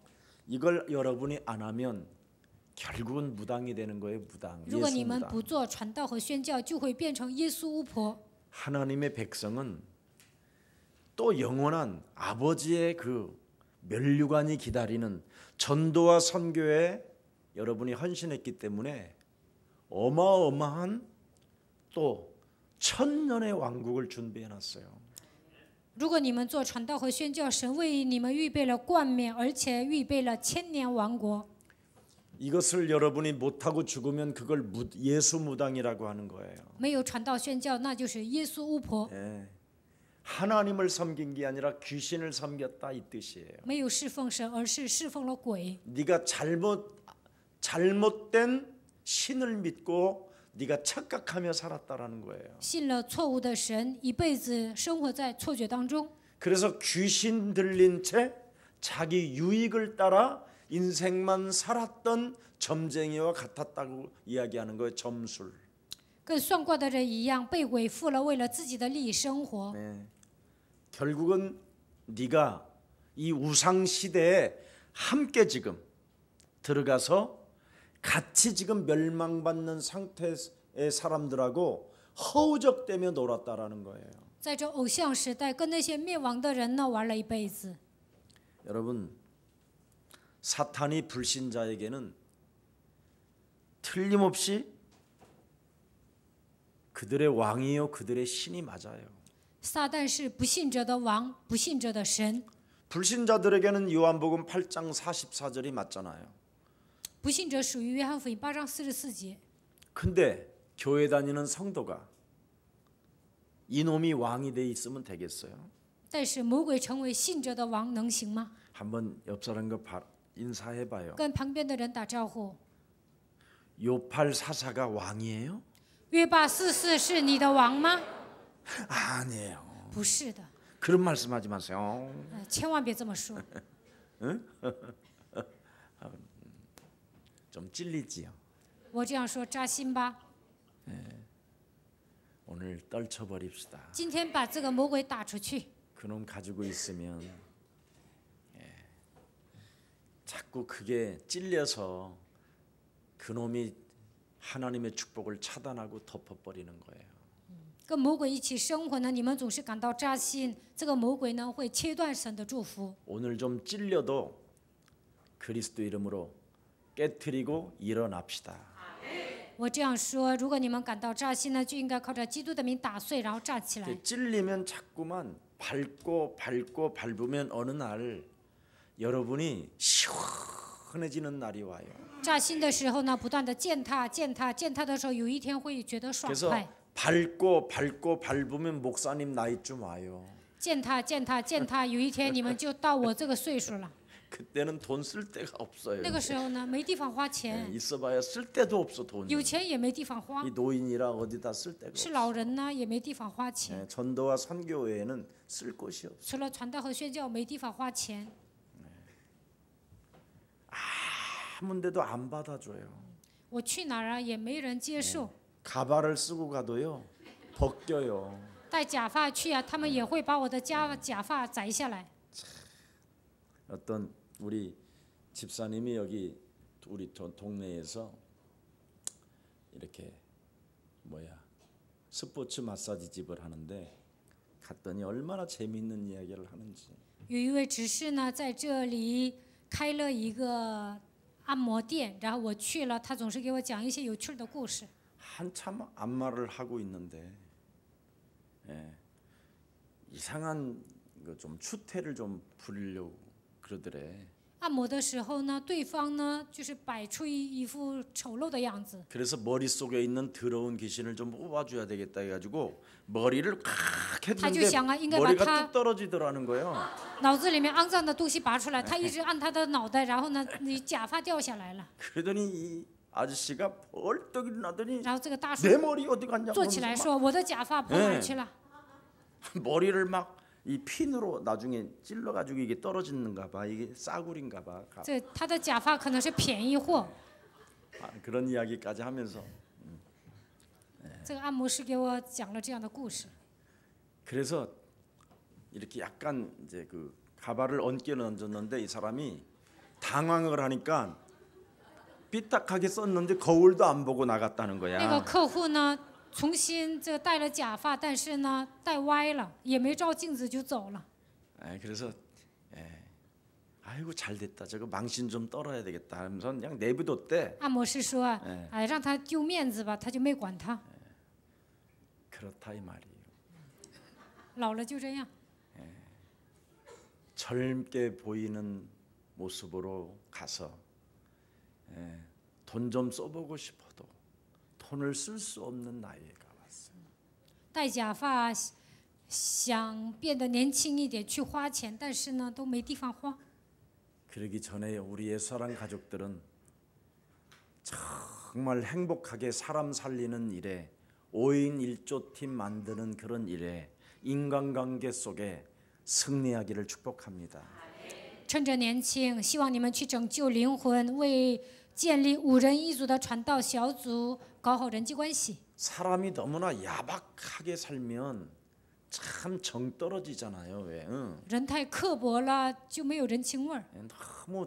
이걸 여러분이 안 하면 결국은 무당이 되는 거예요. 무당.
如果你
예수
们不
무당.
做传道和宣教，就会变成耶稣巫婆。
하나님의 백성은 또 영원한 아버지의 그 면류관이 기다리는 전도와 선교에 여러분이 헌신했기 때문에 어마어마한 또 천년의 왕국을 준비해 놨어요.
如果你们做传道和宣教，神为你们预备了冠冕，而且预备了千年王国。
이것을 여러분이 못하고 죽으면 그걸 예수 무당이라고 하는 거예요.
没有传道宣教，那就是耶稣巫婆。
예. 하나님을 섬긴 게 아니라 귀신을 섬겼다 이 뜻이에요.
没有侍奉神，而是侍奉了鬼。
네가 잘못된 신을 믿고 네가 착각하며 살았다라는 거예요.
信了错误的神，一辈子生活在错觉当中。
그래서 귀신 들린 채 자기 유익을 따라 인생만 살았던 점쟁이와 같았다고 이야기하는 거예요. 점술.
跟算卦的人一样，被鬼附了，为了自己的利益生活。
네. 결국은 네가 이 우상 시대에 함께 지금 들어가서 같이 지금 멸망받는 상태의 사람들하고 허우적대며 놀았다라는 거예요.
在这偶像时代，跟那些灭亡的人呢玩了一辈子。
여러분, 사탄이 불신자에게는 틀림없이 그들의 왕이요 그들의 신이 맞아요.
撒旦是不信者的王，不信者的神。
불신자들에게는 요한복음 8장 44절이 맞잖아요.
不信者属于约翰福音8章44节。
근데 교회 다니는 성도가 이놈이 왕이 돼 있으면 되겠어요?
但是魔鬼成为信者的王能行吗？
한번 옆 사람과 인사해 봐요.
跟旁边的人打招呼。
요팔 사사가 왕이에요?
约巴44是你的王吗？
아니에요.
不是的，
그런 말씀하지 마세요.
千万别这么说。
좀 찔리지요.
我这样说扎心吧。
오늘 떨쳐버립시다.
今天把这个魔鬼打出去。
그놈 가지고 있으면 자꾸 그게 찔려서 그놈이 하나님의 축복을 차단하고 덮어버리는 거예요.
跟魔鬼一起生活呢，你们总是感到扎心。这个魔鬼呢，会切断神的祝福。
오늘 좀 찔려도 그리스도 이름으로 깨트리고 일어납시다.
我这样说，如果你们感到扎心呢，就应该靠着基督的名打碎，然后站起来。
찔리면 자꾸만 밟으면 어느 날 여러분이 시원해지는 날이 와요.
扎心的时候呢，不断的践踏的时候，有一天会觉得爽
그래서
快。
밟으면 목사님 나이쯤 와요.
践踏，有一天你们就到我这个岁数了。
그때는 돈 쓸 데가 없어요.
那个时候呢，没地方花钱，
있어봐야 쓸 데도 없어 돈.
有钱也没地方花
이 ， 노인이라 어디다 쓸 데가
是
없어.
老人呢也没地方花钱，
전도와 선교 외에는 쓸 곳이 없어.
除了传道和宣教没地方花钱。
아무데도 안 받아줘요.
我去哪儿啊也没人接受，
가발을 쓰고 가도요 벗겨요.
戴假发去啊，他们也会把我的假发摘下来。
어떤 우리 집사님이 여기 우리 동네에서 이렇게 스포츠 마사지 집을 하는데 갔더니 얼마나 재미있는 이야기를 하는지.
有一位执事呢，在这里开了一个按摩店，然后我去了，他总是给我讲一些有趣的故事。
한참 안마를 하고 있는데 이상한 좀 추태를 좀 부리려고 그러더래.
按摩的时候呢，对方呢就是摆出一副丑陋的样子。
그래서 머릿속에 있는 더러운 귀신을 좀 뽑아줘야 되겠다 해가지고 머리를 칵 했는데 머리가 뚝 떨어지더라는 거예요.
脑子里面肮脏的东西拔出来，他一直按他的脑袋，然后呢，你假发掉下来了。
그러더니 이 아저씨가 벌떡 일어나더니
然后这个大叔
내 머리 어디 갔냐고
坐起来说：“我的假发跑哪儿去了？”
머리를 막 이 핀으로 나중에 찔러가지고 이게 떨어지는가 봐. 이게 싸구린가 봐.
这他的假发可能是便宜货。
그런 이야기까지 하면서
这个按摩师给我讲了这样的故事。
그래서 이렇게 약간 이제 그 가발을 얹게 얹었는데 이 사람이 당황을 하니까 삐딱하게 썼는데 거울도 안 보고 나갔다는
那个
거야.
客户呢，重新这戴了假发，但是呢戴歪了，也没照镜子就走了。
그래서 아이고 잘 됐다. 저거 망신 좀 떨어야 되겠다 하면서 그냥 내비뒀대.
按摩师说：“哎，让他丢面子吧。”他就没管他。
그렇다 이 말이에요.
老了就这样。
젊게 보이는 모습으로 가서 돈 좀 써보고 싶어도 돈을 쓸 수 없는 나이가 왔어요.
戴假发，想变得年轻一点去花钱，但是呢都没地方花。
그러기 전에 우리의 사랑 가족들은 정말 행복하게 사람 살리는 일에 5인 1조 팀 만드는 그런 일에 인간관계 속에 승리하기를 축복합니다.
趁着年轻，希望你们去拯救灵魂，为建立5人1组的传道小组，搞好人际关系。
사람이 너무나 야박하게 살면 참 정 떨어지잖아요. 왜?
人太刻薄了，就没有人情味儿。
너무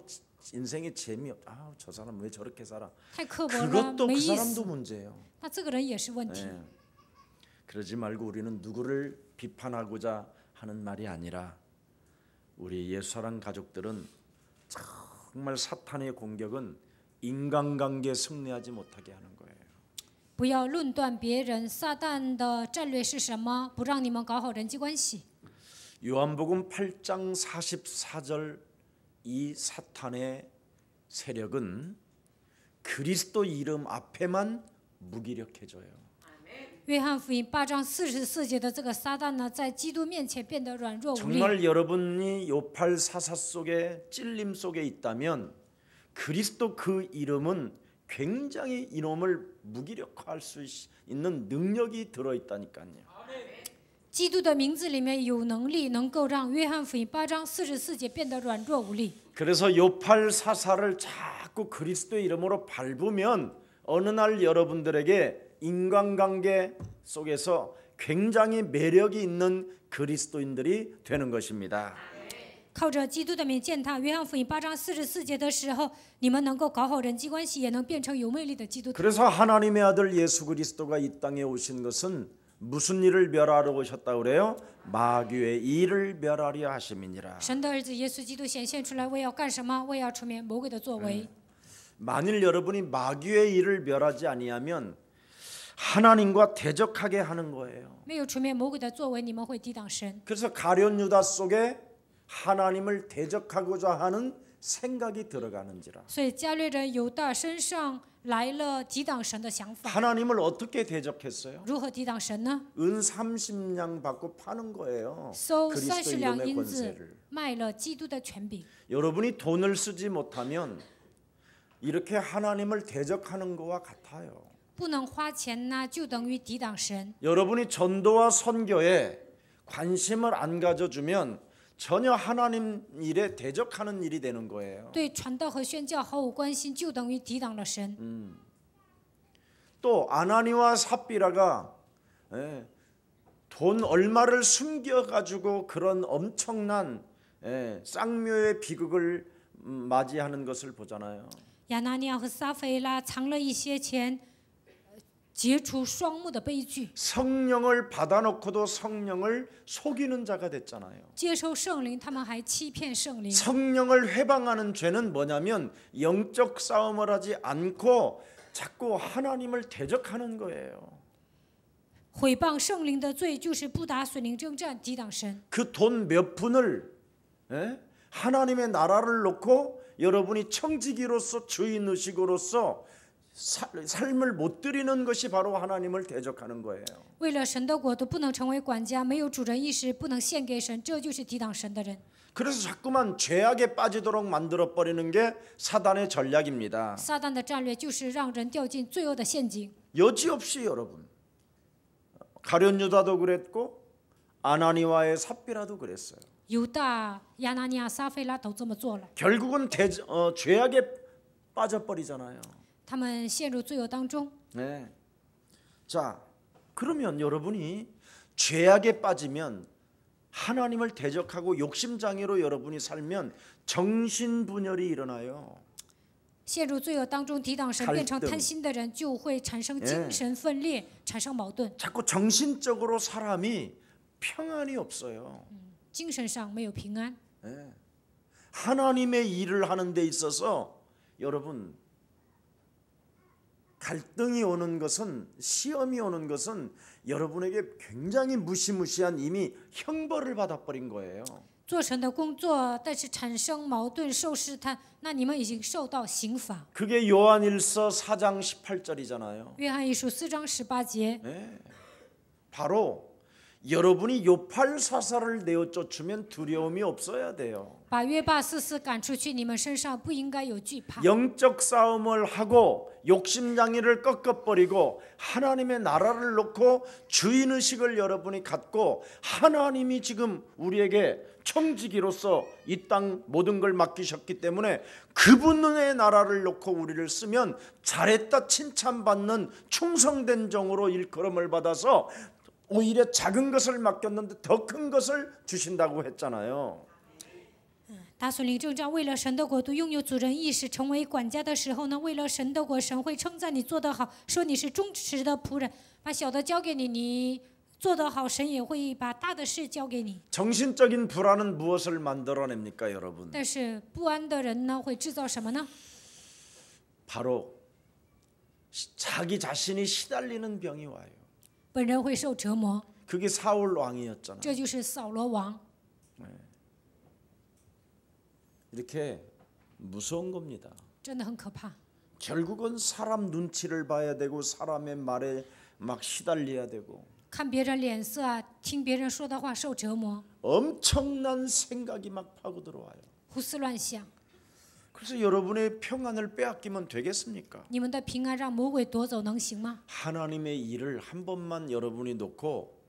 인생에 재미없. 저 사람 왜 저렇게 살아?
太刻薄了，
그것도
没
그
意
사람도
思。
문제예요.
那这个人也是问题。
그러지 말고 우리는 누구를 비판하고자 하는 말이 아니라 우리 예수사랑 가족들은 정말 사탄의 공격은 인간관계에 승리하지 못하게 하는 거예요.
不要论断别人，撒旦的战略是什么？不让你们搞好人际关系。
요한복음 8장 44절 이 사탄의 세력은 그리스도 이름 앞에만 무기력해져요.
约翰福音8章44节的这个撒旦呢，在基督面前变得软弱无力。
정말 여러분이 요팔 사사 속에 찔림 속에 있다면 그리스도 그 이름은 굉장히 이놈을 무기력화할 수 있는 능력이 들어있다니까요.
基督的名字里面有能力，能够让约翰福音8章44节变得软弱无力。
그래서 요팔 사사를 자꾸 그리스도 이름으로 밟으면 어느 날 여러분들에게 인간관계 속에서 굉장히 매력이 있는 그리스도인들이 되는 것입니다.
靠着基督的名践踏约翰福音8章44节的时候，你们能够搞好人际关系，也能变成有魅力的基督徒。
그래서 하나님의 아들 예수 그리스도가 이 땅에 오신 것은 무슨 일을 멸하러 오셨다고 그래요? 마귀의 일을 멸하려 하심이니라.
神的儿子耶稣基督显现出来，为要干什么？为要除灭魔鬼的作为。
만일 여러분이 마귀의 일을 멸하지 아니하면 하나님과 대적하게 하는 거예요.
没有除灭魔鬼的作为，你们会抵挡神。
그래서 가룟 유다 속에 하나님을 대적하고자 하는 생각이 들어가는지라.
所以加略人犹大身上来了抵挡神的想法。
하나님을 어떻게 대적했어요?
如何抵挡神呢？
은 30냥 받고 파는 거예요.
收
그리스도
30两
이름의
银子
권세를. ，
卖了基督的权柄。
여러분이 돈을 쓰지 못하면 이렇게 하나님을 대적하는 것과 같아요.
不能花钱呢，就等于抵挡神。
여러분이 전도와 선교에 관심을 안 가져주면 전혀 하나님 일에 대적하는 일이 되는 거예요.
对传道和宣教毫无关心，就等于抵挡了神。
또 아나니와 삽비라가 돈 얼마를 숨겨가지고 그런 엄청난 쌍묘의 비극을 맞이하는 것을 보잖아요.
亚拿尼亚和撒菲拉藏了一些钱，结出双目的悲剧。
성령을 받아놓고도 성령을 속이는 자가 됐잖아요.
接受圣灵，他们还欺骗圣灵。
성령을 회방하는 죄는 뭐냐면 영적 싸움을 하지 않고 자꾸 하나님을 대적하는 거예요.
毁谤圣灵的罪，就是不打属灵征战，抵挡神。
그 돈 몇 푼을 하나님의 나라를 놓고 여러분이 청지기로서 주인의식으로서 삶을 못 드리는 것이 바로 하나님을 대적하는 거예요.
为了神的国度，不能成为管家，没有主人意识，不能献给神，这就是抵挡神的人。
그래서 자꾸만 죄악에 빠지도록 만들어 버리는 게 사단의 전략입니다.
撒旦的战略就是让人掉进罪恶的陷阱。
여지없이 여러분 가룟 유다도 그랬고 아나니와의 삽비라도 그랬어요.
犹大、亚拿尼亚、撒菲拉都这么做了，
결국은 죄악에 빠져버리잖아요.
他们陷入罪恶当中。
네. 자, 그러면 여러분이 죄악에 빠지면 하나님을 대적하고 욕심장애로 여러분이 살면 정신분열이 일어나요.
陷入罪恶当中，抵挡神，变成贪心的人，就会产生精神分裂，产生矛盾，
자꾸 정신적으로 사람이 평안이 없어요.
精神上没有平安。
네. 하나님의 일을 하는 데 있어서 여러분 갈등이 오는 것은 시험이 오는 것은 여러분에게 굉장히 무시무시한 이미 형벌을 받아버린 거예요.
做神的工作，但是产生矛盾、受试探，那你们已经受到刑罚。
그게 요한일서 4장 18절이잖아요.
约翰一书4章18节，
네. 바로 여러분이 요팔 사사를 내어 쫓으면 두려움이 없어야 돼요.
把约巴斯斯赶出去，你们身上不应该有惧怕。
영적 싸움을 하고 욕심장애를 꺾어버리고 하나님의 나라를 놓고 주인의식을 여러분이 갖고 하나님이 지금 우리에게 청지기로서 이 땅 모든 걸 맡기셨기 때문에 그분의 나라를 놓고 우리를 쓰면 잘했다 칭찬받는 충성된 종으로 일컬음을 받아서 오히려 작은 것을 맡겼는데 더 큰 것을 주신다고 했잖아요.
打属灵征战，为了神的国度，拥有主人意识，成为管家的时候呢，为了神的国，神会称赞你做得好，说你是忠实的仆人，把小的交给你，你做得好，神也会把大的事交给你。
정신적인 불안은 무엇을 만들어냅니까, 여러분?
但是不安的人呢，会制造什么呢？
바로 자기 자신이 시달리는 병이 와요.
本人会受折磨，
그게 사울 왕이었잖아요.
这就是扫罗王。
이렇게 무서운 겁니다.
真的很可怕。
결국은 사람 눈치를 봐야 되고 사람의 말에 막 시달려야 되고
看别人脸色啊，听别人说的话受折磨，
엄청난 생각이 막 파고 들어와요.
胡思乱想。
그래서 여러분의 평안을 빼앗기면 되겠습니까?
你们的平安让魔鬼夺走，能行吗？
하나님의 일을 한 번만 여러분이 놓고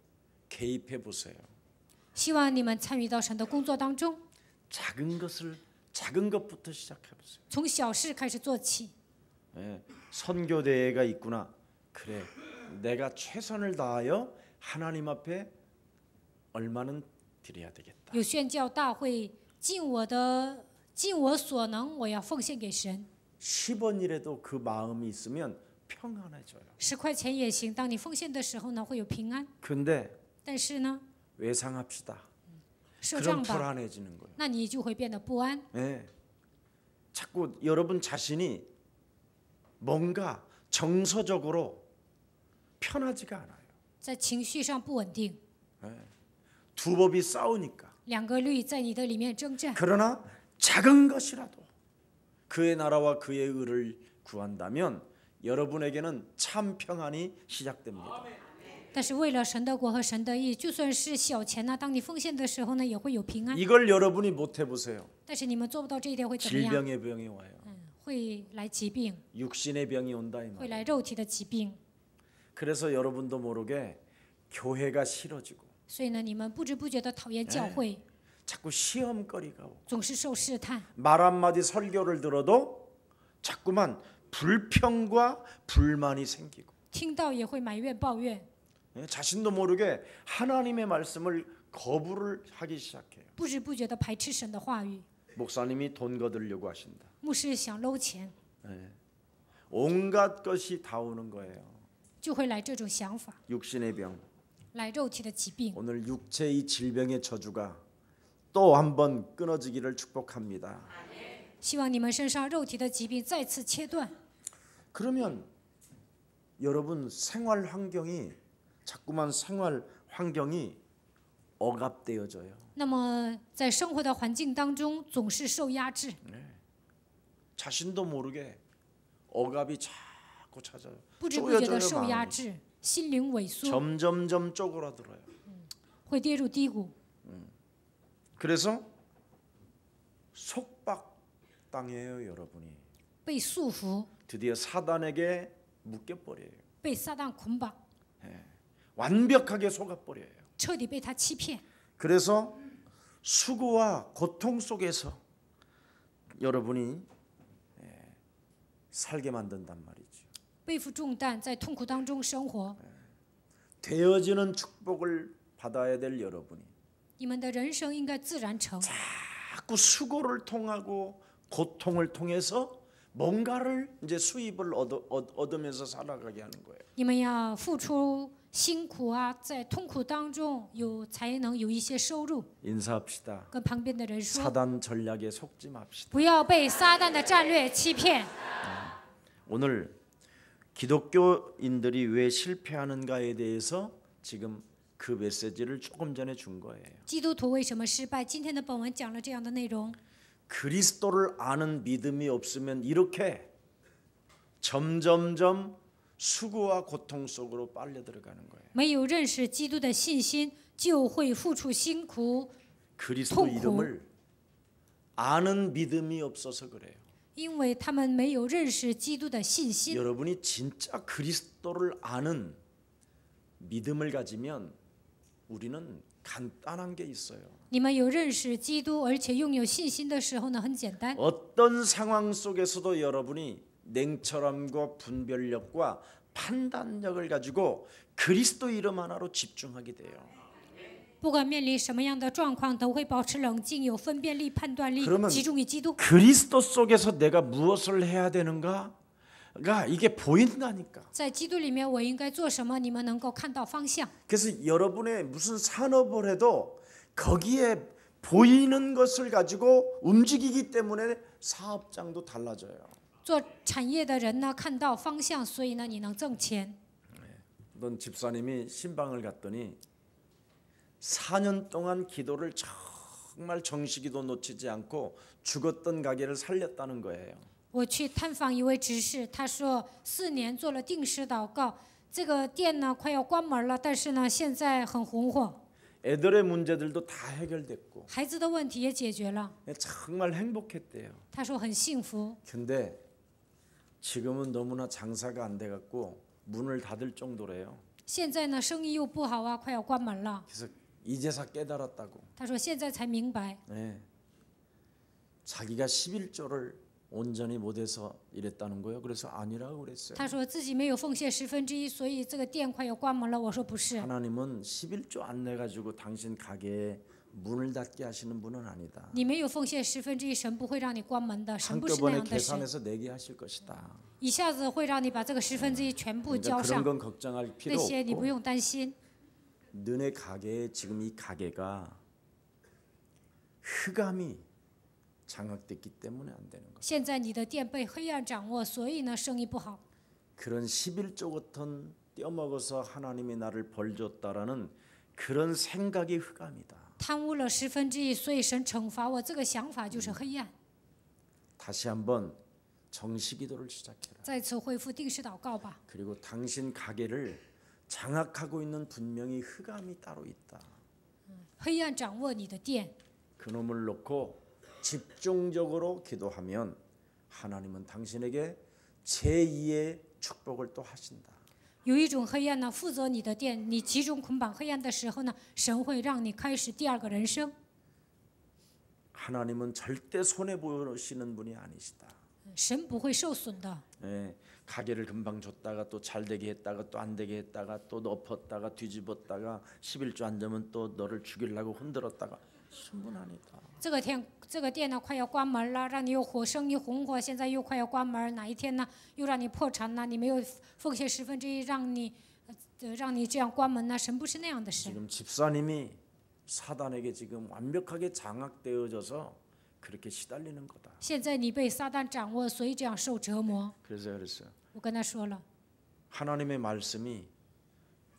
개입해 보세요.
希望你们参与到神的工作当中，
작은 것부터 시작해 보세요.
从小事开始做起。
예, 선교 대회가 있구나. 그래, 내가 최선을 다하여 하나님 앞에 얼마는 드려야 되겠다.
有宣教大会，尽我所能，我要奉献给神。
10원이라도 그 마음이 있으면 평안해져요.
10块钱也行。当你奉献的时候呢，会有平安。
근데
但是呢，
외상합시다.
赊
그럼
账吧，
불안해지는 거예요.
那你就会变得不安。
예. 자꾸 여러분 자신이 뭔가 정서적으로 편하지가 않아요.
在情绪上不稳定，
두 법이 싸우니까.
两个律在你的里面征战。
그러나 작은 것이라도 그의 나라와 그의 의를 구한다면 여러분에게는 참 평안이 시작됩니다.
但是为了神的国和神的义，就算是小钱呢，当你奉献的时候呢，也会有平安。
이걸 여러분이 못 해보세요.
但是你们做不到这一点会怎么样？
질병의 병이 와요.
会来疾病，
육신의 병이 온다 이
会
말.
来肉体的疾病。
그래서 여러분도 모르게 교회가 싫어지고
所以呢，你们不知不觉的讨厌教会，
자꾸 시험거리가 오고
总是受试探。
말 한마디 설교를 들어도 자꾸만 불평과 불만이 생기고
听到也会埋怨抱怨，
자신도 모르게 하나님의 말씀을 거부를 하기 시작해요.
不知不觉的排斥神的话语。
목사님이 돈 거두려고 하신다.
牧师想搂钱，
온갖 것이 다 오는 거예요.
就会来这种想法，
육신의 병.
来肉体的疾病。
오늘 육체의 질병의 저주가 또 한 번 끊어지기를 축복합니다.
希望你们身上肉体的疾病再次切断。
그러면 여러분 생활 환경이 자꾸만 생활 환경이 억압되어져요.
那么在生活的环境当中，总是受压制，
자신도 모르게 억압이 자꾸 찾아요.
不知不觉的
쪼여져요,
受压
마음이.
制，心灵萎缩，
점점점 쪼그라들어요.
会跌入低谷。
그래서 속박당해요, 여러분이.
被束缚，
드디어 사단에게 묶여버려요.
被撒旦捆绑，
완벽하게 속아버려요.
彻底被他欺骗。
그래서 수고와 고통 속에서 여러분이 살게 만든단 말이죠.
背负重担，在痛苦当中生活。
되어지는 축복을 받아야 될 여러분이
你们的人生应该自然成，
자꾸 수고를 통하고 고통을 통해서 뭔가를 이제 수입을 얻으면서 살아가게 하는 거예요.
你们要付出辛苦啊，在痛苦当中才能有一些收入。
인사합시다.
跟旁边的人说，
사단 전략에 속지 맙시다.
不要被撒旦的战略欺骗。
오늘 기독교인들이 왜 실패하는가에 대해서 지금 그 메시지를 조금 전에 준 거예요.
基督徒为什么失败？今天的本文讲了这样的内容。
그리스도를 아는 믿음이 없으면 이렇게 점점점 수고와 고통 속으로 빨려 들어가는 거예요.
没有认识基督的信心，就会付出辛苦，
그리스도
痛苦。
이름을 아는 믿음이 없어서 그래요.
因为他们没有认识基督的信心。
여러분이 진짜 그리스도를 아는 믿음을 가지면 우리는 간단한 게 있어요.
你们有认识基督，而且拥有信心的时候呢，很简单。
어떤 상황 속에서도 여러분이 냉철함과 분별력과 판단력을 가지고 그리스도 이름 하나로 집중하게 돼요.
不管面临什么样的状况，都会保持冷静，有分辨力、判断力，
그러면
集中于基督。
그리스도 속에서 내가 무엇을 해야 되는가가 이게 보인다니까.
在基督里面，我应该做什么？你们能够看到方向。
그래서 여러분의 무슨 산업을 해도 거기에 보이는 것을 가지고 움직이기 때문에 사업장도 달라져요.
做产业的人呢，看到方向，所以呢，你能挣钱。
어떤 집사님이 신방을 갔더니 4년 동안 기도를 정말 정식이도 놓치지 않고 죽었던 가게를 살렸다는 거예요.
我去探访一位执事，他说4年做了定时祷告，这个店呢快要关门了，但是呢现在很红火，
애들의 문제들도 다 해결됐고
孩子的问题也解决了。
정말 행복했대요.
他说很幸福。
근데 지금은 너무나 장사가 안 돼갖고 문을 닫을 정도래요.
现在呢生意又不好啊，快要关门了。
그래서 이제서 깨달았다고.
他说现在才明白，
네. 자기가 11조를 온전히 못해서 이랬다는 거예요. 그래서 아니라고 그랬어요.
他说自己没有奉献1/10，所以这个店快要关门了。我说不是，
하나님은 11조 안 내가지고 당신 가게에 문을 닫게 하시는 분은 아니다.
你没有奉献1/10，神不会让你关门的，神不是那
한꺼번에
样的神，
계산해서 내게 하실 것이다.
一下子会让你把这个1/10全部
그러니까
交
그런
上，
건 걱정할
那
필요
些你不
없고
用担心。
너네 가게에 지금 이 가게가 흑암이 장악됐기 때문에 안 되는 거예요.
现在你的店被黑暗掌握，所以呢生意不好。
그런 11조 같은 떼어먹어서 하나님이 나를 벌 줬다라는 그런 생각이 흑암이다.
贪污了1/10，所以神惩罚我，这个想法就是黑暗。
다시 한번 정식기도를 시작해라.
再次恢复定时祷告吧。
그리고 당신 가게를 장악하고 있는 분명히 흑암이 따로 있다.
黑暗掌握你的店，
그놈을 놓고 집중적으로 기도하면 하나님은 당신에게 제2의 축복을 또 하신다.
有一种黑暗呢负责你的店，你集中捆绑黑暗的时候呢，神会让你开始第二个人生。
하나님은 절대 손해 보시는 분이 아니시다.
神不会受损的。
예, 가게를 금방 줬다가 또 잘 되게 했다가 또 안 되게 했다가 또 엎었다가 뒤집었다가 11조 안 되면 또 너를 죽이려고 흔들었다가 순분 아니다.
这个店呢快要关门了，让你生意红火，现在又快要关门，哪一天呢又让你破产呢？你没有奉献1/10，让你这样关门呢？神不是那样的神。
지금 집사님이 사단에게 지금 완벽하게 장악되어져서 그렇게 시달리는 거다.
现在你被撒旦掌握，所以这样受折磨。
그래서 그랬어요.
我跟他说了，
하나님의 말씀이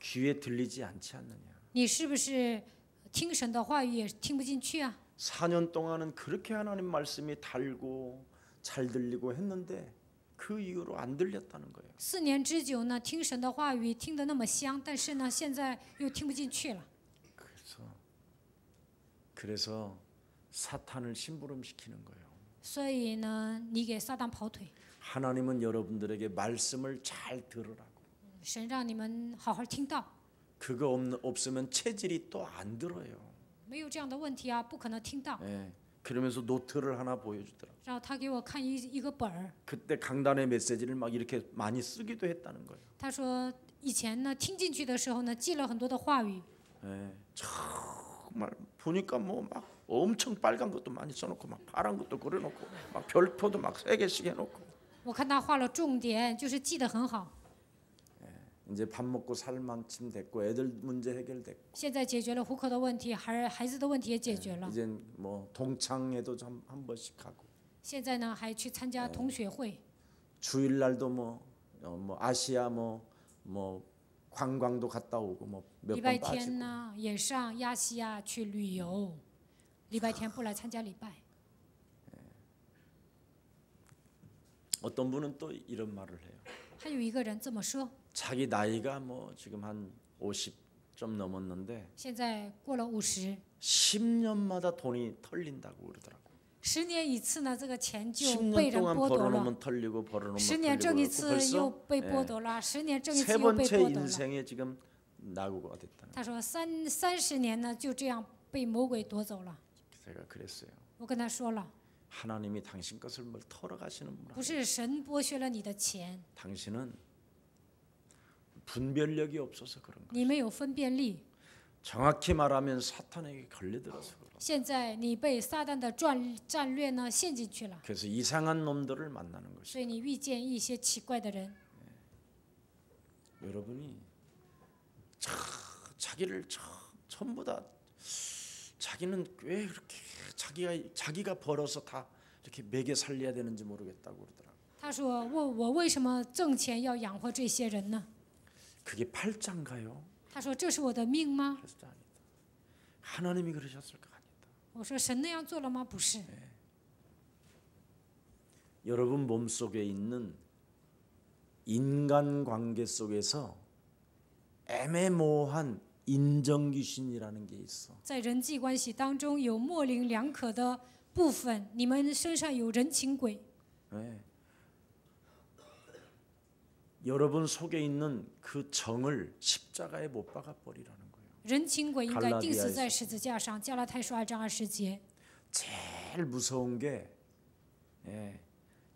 귀에 들리지 않지 않느냐.
你是不是听神的话语也听不进去啊？
4년 동안은 그렇게 하나님 말씀이 달고 잘 들리고 했는데 그 이후로 안 들렸다는 거예요.
4年之久呢，听神的话语听得那么香，但是呢，现在又听不进去了。
그래서 사탄을 심부름시키는 거예요.
所以呢，你给撒旦跑腿，
하나님은 여러분들에게 말씀을 잘 들으라고.
神让你们好好听到。
그거 없으면 체질이 또 안 들어요.
没有这样的问题啊，不可能听到。
예, 그러면서 노트를 하나 보여주더라고.
然后他给我看一个本儿，
그때 강단의 메시지를 막 이렇게 많이 쓰기도 했다는 거예요.
他说以前呢听进去的时候呢，记了很多的话语，
예, 정말 보니까 뭐 막 엄청 빨간 것도 많이 써놓고 막 파란 것도 그려놓고 막 별표도 막 3개씩 해놓고.
我看他画了重点，就是记得很好。
이제 밥 먹고 살 만큼 됐고 애들 문제 해결됐고.
现在解决了糊口的问题，孩子的问题也解决了。
이제 뭐 동창회도 좀 한 번씩 가고.
现在呢还去参加同学会，
주일날도 뭐 아시아 뭐 관광도 갔다 오고 뭐 몇
礼拜
번
天
빠지고.
呢也上亚细亚去旅游，礼拜天不来参加礼拜。
어떤 분은 또 이런 말을 해요.
还有一个人这么说，
자기 나이가 뭐 지금 한 50 좀 넘었는데
现在过了50，
10년마다 돈이 털린다고 그러더라고.
10年一次呢，这个钱就
10년
被人
동안
剥夺了。
벌어놓으면 털리고 벌어놓으면
10年挣
털리고
一次
벌써
又被剥夺了，10年挣一次
세
又被
번째
剥夺了。
인생에 지금 낙오가 됐다는.
他说30年呢就这样被魔鬼夺走了。
제가 그랬어요.
我跟他说了，
하나님이 당신 것을 뭘 털어가시는 분
不
아니에요.
是神剥削了你的钱，
당신은 분별력이 없어서 그런 거예요.
你没有分辨力。
정확히 말하면 사탄에게 걸려들어서 그런 거예요.
现在你被撒旦的战略呢陷进去了，
그래서 이상한 놈들을 만나는 것이.
所以你遇见一些奇怪的人。
여러분이 자기를 전부 다 자기는 왜 이렇게 자기가 벌어서 다 이렇게 매개 살려야 되는지 모르겠다고 그러더라고.
他说我为什么挣钱要养活这些人呢？
그게 팔자인가요?
他说这是我的命吗？
그래서 아니다. 하나님이 그러셨을 거 아니다.
我说神那样做了吗？不是。
여러분 몸속에 있는 인간관계 속에서 애매모호한 인정귀신이라는 게 있어.
在人际关系当中有模棱两可的部分，你们身上有人情鬼。
네. 여러분 속에 있는 그 정을 십자가에 못 박아 버리라는 거예요.
人情鬼应该钉死在十字架上。加拉太书2章20节。
제일 무서운 게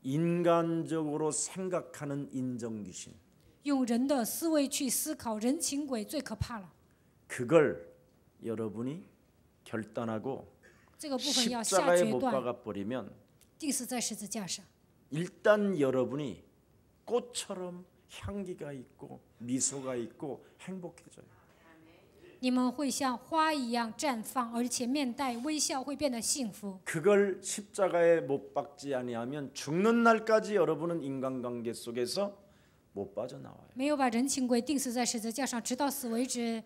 인간적으로 생각하는 인정귀신.
用人的思维去思考人情鬼最可怕了。
그걸 여러분이 결단하고
这个部分要下
십자가에
决
못
断，
박아 버리면
钉死在十字架上。
일단 여러분이 꽃처럼 향기가 있고 미소가 있고 행복해져요.
你们会像花一样绽放，而且面带微笑，会变得幸福。
그걸 십자가에 못 박지 아니하면 죽는 날까지 여러분은 인간관계 속에서 못 빠져나와요.
没有把人情鬼钉死在十字架上，直到死为止，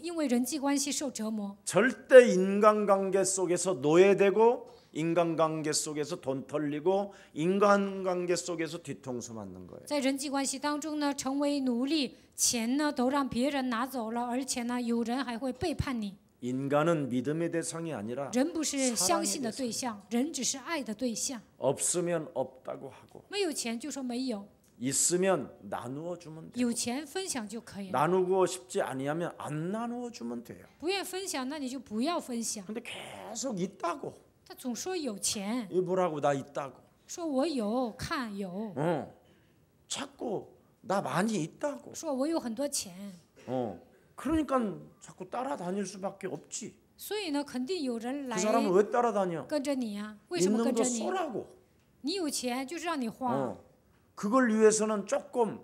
因为人际关系受折磨。
절대 인간관계 속에서 노예되고 인간관계 속에서 돈 털리고 인간관계 속에서 뒤통수 맞는 거예요.
在人际关系当中呢，成为奴隶，钱呢都让别人拿走了，而且呢，有人还会背叛你。
인간은 믿음의 대상이 아니라
人不是相信的对象，人只是爱的对象。
없으면 없다고 하고
没有钱就说没有，
있으면 나누어 주면 돼요.
有钱分享就可以了。
나누고 싶지 아니하면 안 나누어 주면 돼요.
不愿分享，那你就不要分享。
근데 계속 있다고.
他总说有钱，
이 뭐라고 나 있다고.
说我有，看有，
자꾸 나 많이 있다고.
说我有很多钱。
그러니까 자꾸 따라다닐 수밖에 없지.
所以呢，肯定有人
그
来
사람은 왜 따라다녀?
跟着你呀、为什么
있는
跟
거
着你？
쏘라고.
你有钱就是让你花，
그걸 위해서는 조금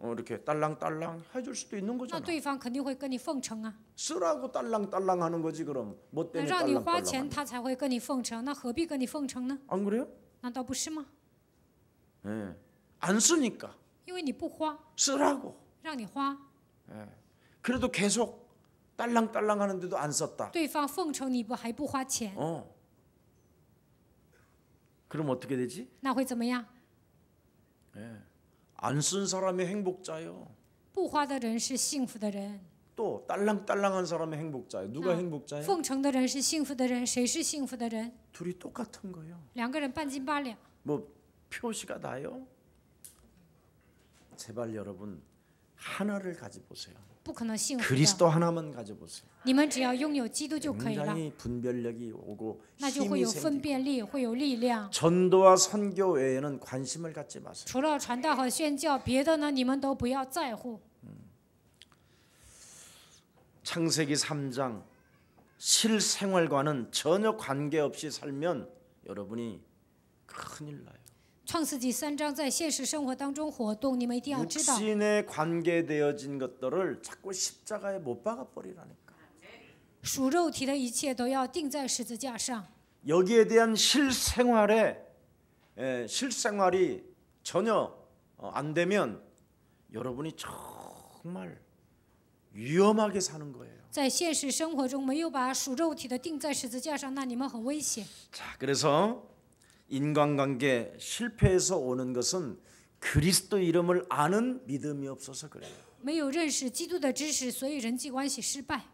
이렇게 딸랑딸랑 해줄 수도 있는
那
거잖아.
对方肯定会跟你奉承啊。
쓰라고 딸랑딸랑 하는 거지 그럼. 뭐
那
때문에
让你花
딸랑딸랑
钱，
하는.
他才会跟你奉承，那何必跟你奉承呢？
안 그래요?
难道不是吗？
예. 안 쓰니까
因为你不花，
쓰라고.
让你花，
그래도 계속 딸랑딸랑 하는데도 안 썼다.
对方奉承你不还不花钱，
그럼 어떻게 되지?
那会怎么样？
안 쓴 사람이 행복자요.
不花的人是幸福的人，
또 딸랑딸랑한 사람이 행복자예요. 누가 행복자예요?
奉承的人是幸福的人，谁是幸福的人？
둘이 똑같은 거예요.
两个人半斤八两，
뭐 표시가 나요? 제발 여러분 하나를 가져보세요.
不可能幸福的。
그리스도 하나만 가져보세요.
你们只要拥有基督就可以了，
굉장히 분별력이 오고
那就会
힘이
有分
생기고
辨力，会有力量。
전도와 선교 외에는 관심을 갖지 마세요.
除了传道和宣教，别的呢你们都不要在乎。
창세기 3장 실생활과는 전혀 관계없이 살면 여러분이 큰일 나요.
创世纪3章在现实生活当中活动，你们一定要知道，
육신에 관계되어진 것들을 자꾸 십자가에 못 박아 버리라니까.
属肉体的一切都要钉在十字架上。
여기에 대한 실생활이 전혀 안 되면 여러분이 정말 위험하게 사는 거예요.
在现实生活中没有把属肉体的钉在十字架上，那你们很危险。
자, 그래서 인간관계 실패에서 오는 것은 그리스도 이름을 아는 믿음이 없어서 그래요.
没有认识基督的知识，所以人际关系失败。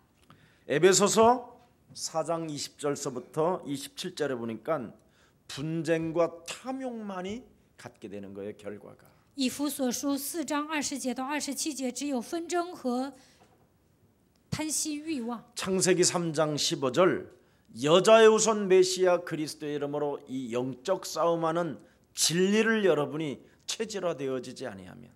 에베소서 4장 20절서부터 27절에 보니까 분쟁과 탐욕만이 갖게 되는 거예요, 결과가.
以弗所书4章20节到27节，只有纷争和贪心欲望。
창세기 3장 15절 여자의 우선 메시아 그리스도의 이름으로 이 영적 싸움하는 진리를 여러분이 체질화되어지지 아니하면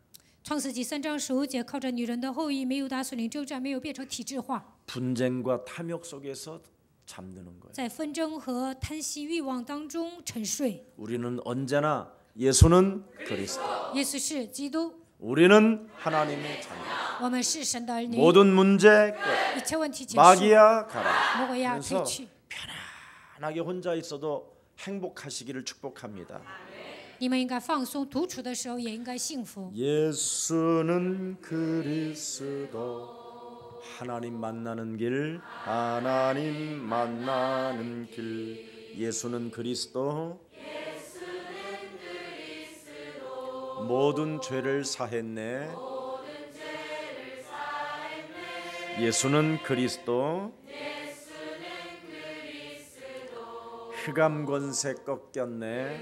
创世纪3章15节，靠着女人的后裔，没有打属灵征战，没有变成体制化，
분쟁과 탐욕 속에서 잠드는 거예요.
在纷争和贪心欲望当中沉睡。
우리는 언제나 예수는 그리스도,
耶稣是基督，
우리는 하나님의 자녀.
我们是神的儿女，
모든 문제 끝.
一切问题结束，
마귀야 가라.
魔鬼要退
그래서
去。
편안하게 혼자 있어도 행복하시기를 축복합니다.
你们应该放松，独处的时候也应该幸福。
예수는 그리스도 하나님 만나는 길, 하나님 만나는 길. 예수는 그리스도, 모든 죄를 사했네. 예수는 그리스도, 흑암 권세 꺾였네.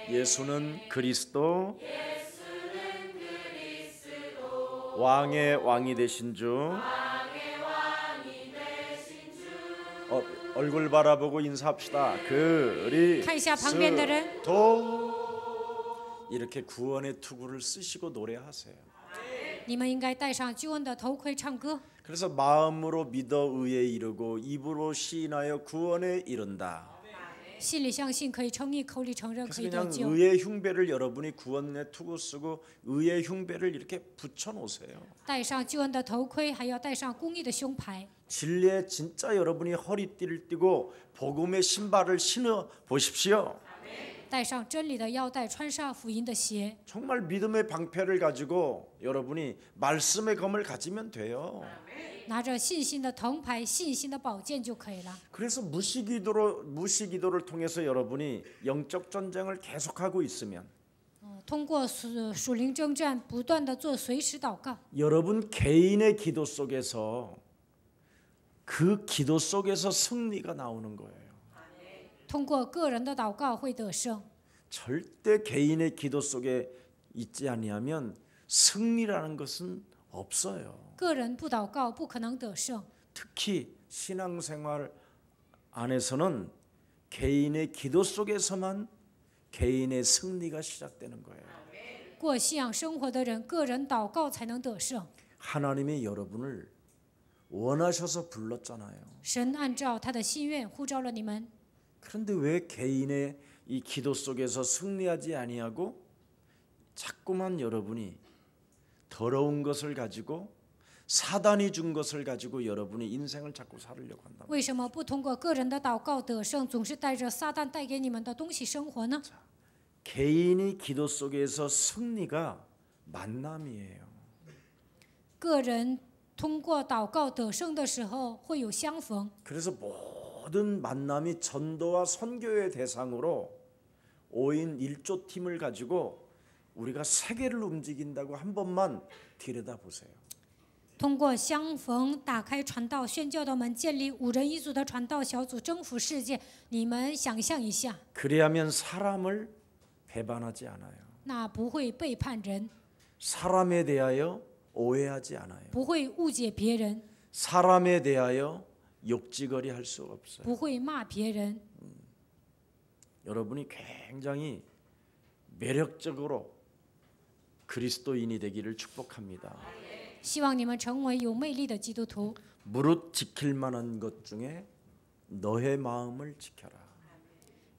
예수는 그리스도, 왕의 왕이 되신 주. 얼굴 바라보고 인사합시다.
看一下旁边的人。
그리스도. 이렇게 구원의 투구를 쓰시고 노래하세요.
你们应该戴上救恩的头盔唱歌。
그래서 마음으로 믿어 의에 이르고 입으로 시인하여 구원에 이른다.
心里相信可以称义，口里承认
그래서
可以得
그냥
救。
의의 흉배를 여러분이 구원의 투구 쓰고 의의 흉배를 이렇게 붙여 놓으세요.
戴上救恩的头盔，还要戴上公义的胸牌。
진리에 진짜 여러분이 허리띠를 띠고 복음의 신발을 신어 보십시오.
戴上真理的腰带，穿上福音的鞋。
정말 믿음의 방패를 가지고 여러분이 말씀의 검을 가지면 돼요.
拿着信心的藤牌、信心的宝剑就可以了。
그래서 무시기도를 통해서 여러분이 영적 전쟁을 계속하고 있으면
通过属灵征战，不断的做随时祷告。
여러분 개인의 기도 속에서 그 기도 속에서 승리가 나오는 거예요.
通过个人的祷告会得胜。
절대 개인의 기도 속에 있지 아니하면 승리라는 것은 없어요.
个人不祷告，不可能得胜。
특히 신앙생활 안에서는 개인의 기도 속에서만 개인의 승리가 시작되는 거예요.
过信仰生活的人，个人祷告才能得胜。
하나님이 여러분을 원하셔서 불렀잖아요.
神按照他的心愿呼召了你们，
그런데 왜 개인의 이 기도 속에서 승리하지 아니하고 자꾸만 여러분이 더러운 것을 가지고 사단이 준 것을 가지고 여러분이 인생을 자꾸 살으려고 한다.
为什么不通过个人的祷告得胜，总是带着撒旦带给你们的东西生活呢？
개인이 기도 속에서 승리가 만남이에요.
个人通过祷告得胜的时候会有相逢，
그래서 모든 만남이 전도와 선교의 대상으로 5인 1조 팀을 가지고 우리가 세계를 움직인다고 한 번만 들여다보세요.
通过相逢打开传道宣教的门，建立5人1组的传道小组，征服世界。你们想象一下，
그래야면 사람을 배반하지 않아요.
那不会背叛人，
사람에 대하여 오해하지 않아요.
不会误解别人，
사람에 대하여 욕지거리 할 수 없어요.
不会骂别人。
여러분이 굉장히 매력적으로 그리스도인이 되기를 축복합니다.
希望你们成为有魅力的基督徒。
무릇 지킬 만한 것 중에 너의 마음을 지켜라.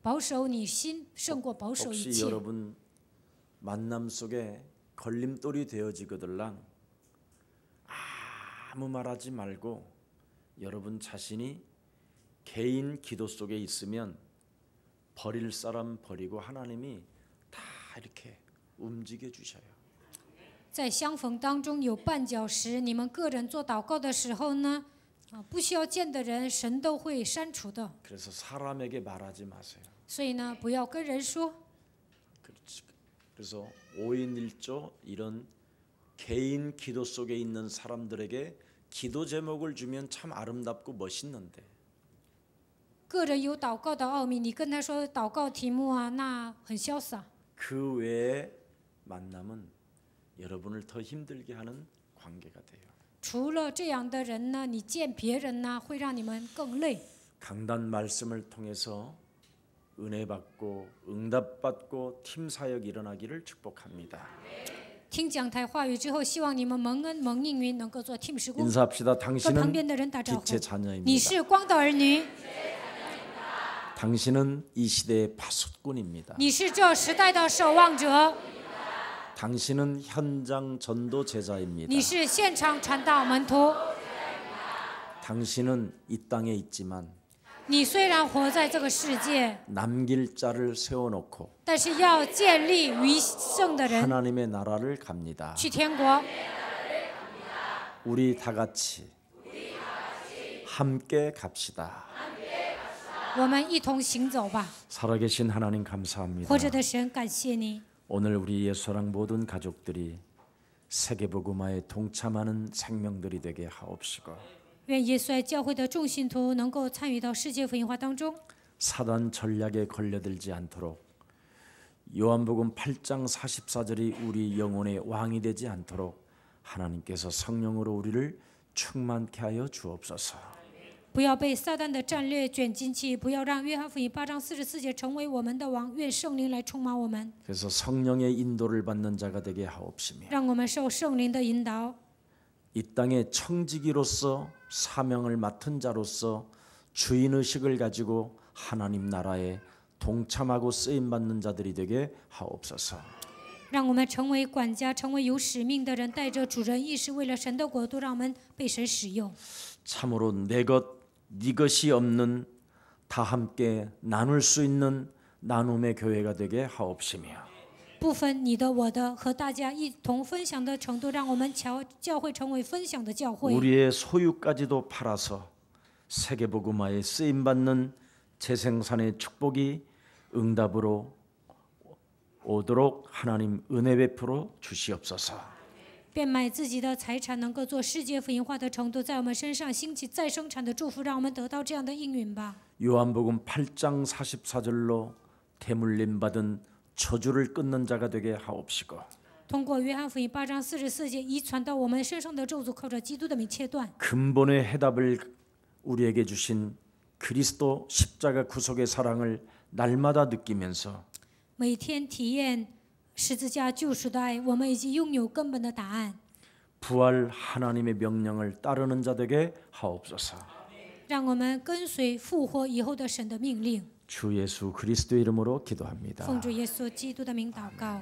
保守你心胜过保守一
혹시
切。
여러분 만남 속에 걸림돌이 되어지거들랑 아무 말하지 말고 여러분 자신이 개인 기도 속에 있으면 버릴 사람 버리고 하나님이 다 이렇게 움직여 주셔요.
在相逢当中有绊脚石，你们个人做祷告的时候呢，不需要见的人，神都会删除的。
그래서 사람에게 말하지 마세요.
所以呢，不要跟人说。
그래서 5인 1조 이런 개인 기도 속에 있는 사람들에게 기도 제목을 주면 참 아름답고 멋있는데
个人有祷告的奥秘，你跟他说祷告题目啊，那很潇洒。
그 외의 만남은 여러분을 더 힘들게 하는 관계가 돼요.
除了这样的人呢，你见别人呢，会让你们更累。
강단 말씀을 통해서 은혜 받고 응답 받고 팀 사역 일어나기를 축복합니다.
听讲台话语之后，希望你们蒙恩蒙应允，能够做 team 事工。
인사합시다.
跟旁
당신은
边的人打招呼
빛의 。 자녀입니다.
你是光的儿女，
당신은 이 시대의 파수꾼입니다.
你是这时代的守望者，
당신은 현장 전도 제자입니다.
你是现场传道门徒。
당신은 이 땅에 있지만
你虽然活在这个世界，
남길 자를 세워놓고
但是要建立余剩的人
하나님의 나라를 갑니다.
去天国。
우리 다 같이 함께 갑시다.
我们一同行走吧。
살아계신 하나님 감사합니다.
活着的神，感谢你。
오늘 우리 예수랑 모든 가족들이 세계복음화에 동참하는 생명들이 되게 하옵시고
愿耶稣爱教会的众信徒能够参与到世界福音化当中，
사단 전략에 걸려들지 않도록 요한복음 8장 44절이 우리 영혼의 왕이 되지 않도록 하나님께서 성령으로 우리를 충만케 하여 주옵소서.
不要被撒旦的战略卷进去，不要让约翰福音8章44节成为我们的王。愿圣灵来充满我们，
그래서 성령의 인도를 받는 자가 되게 하옵시며
让我们受圣灵的引导，
이 땅의 청지기로서 사명을 맡은 자로서 주인의식을 가지고 하나님 나라에 동참하고 쓰임받는 자들이 되게 하옵소서.
让我们成为管家，成为有使命的人，带着主人意识，为了神的国度，让我们被神使用。
참으로 내 것, 네 것이 없는 다 함께 나눌 수 있는 나눔의 교회가 되게 하옵시며
不分你的我的，和大家一同分享的程度，让我们教会成为分享的教会。
우리의 소유까지도 팔아서 세계복음화에 쓰임받는 재생산의 축복이 응답으로 오도록 하나님 은혜 베풀어 주시옵소서.
变卖自己的财产，能够做世界福音化的程度，在我们身上兴起再生产的祝福，让我们得到这样的应允吧。
요한복음 8장 44절로 대물림 받은 저주를 끊는 자가 되게 하옵시고
通过约翰福音8章44节遗传到我们身上的咒诅，靠着基督的名切断。
근본의 해답을 우리에게 주신 그리스도 십자가 구속의 사랑을 날마다 느끼면서
每天体验十字架救赎的爱，我们已经拥有根本的答案。
부활 하나님의 명령을 따르는 자 되게 하옵소서.
让我们跟随复活以后的神的命令。
주 예수 그리스도 이름으로 기도합니다.
奉主耶稣基督的名祷告。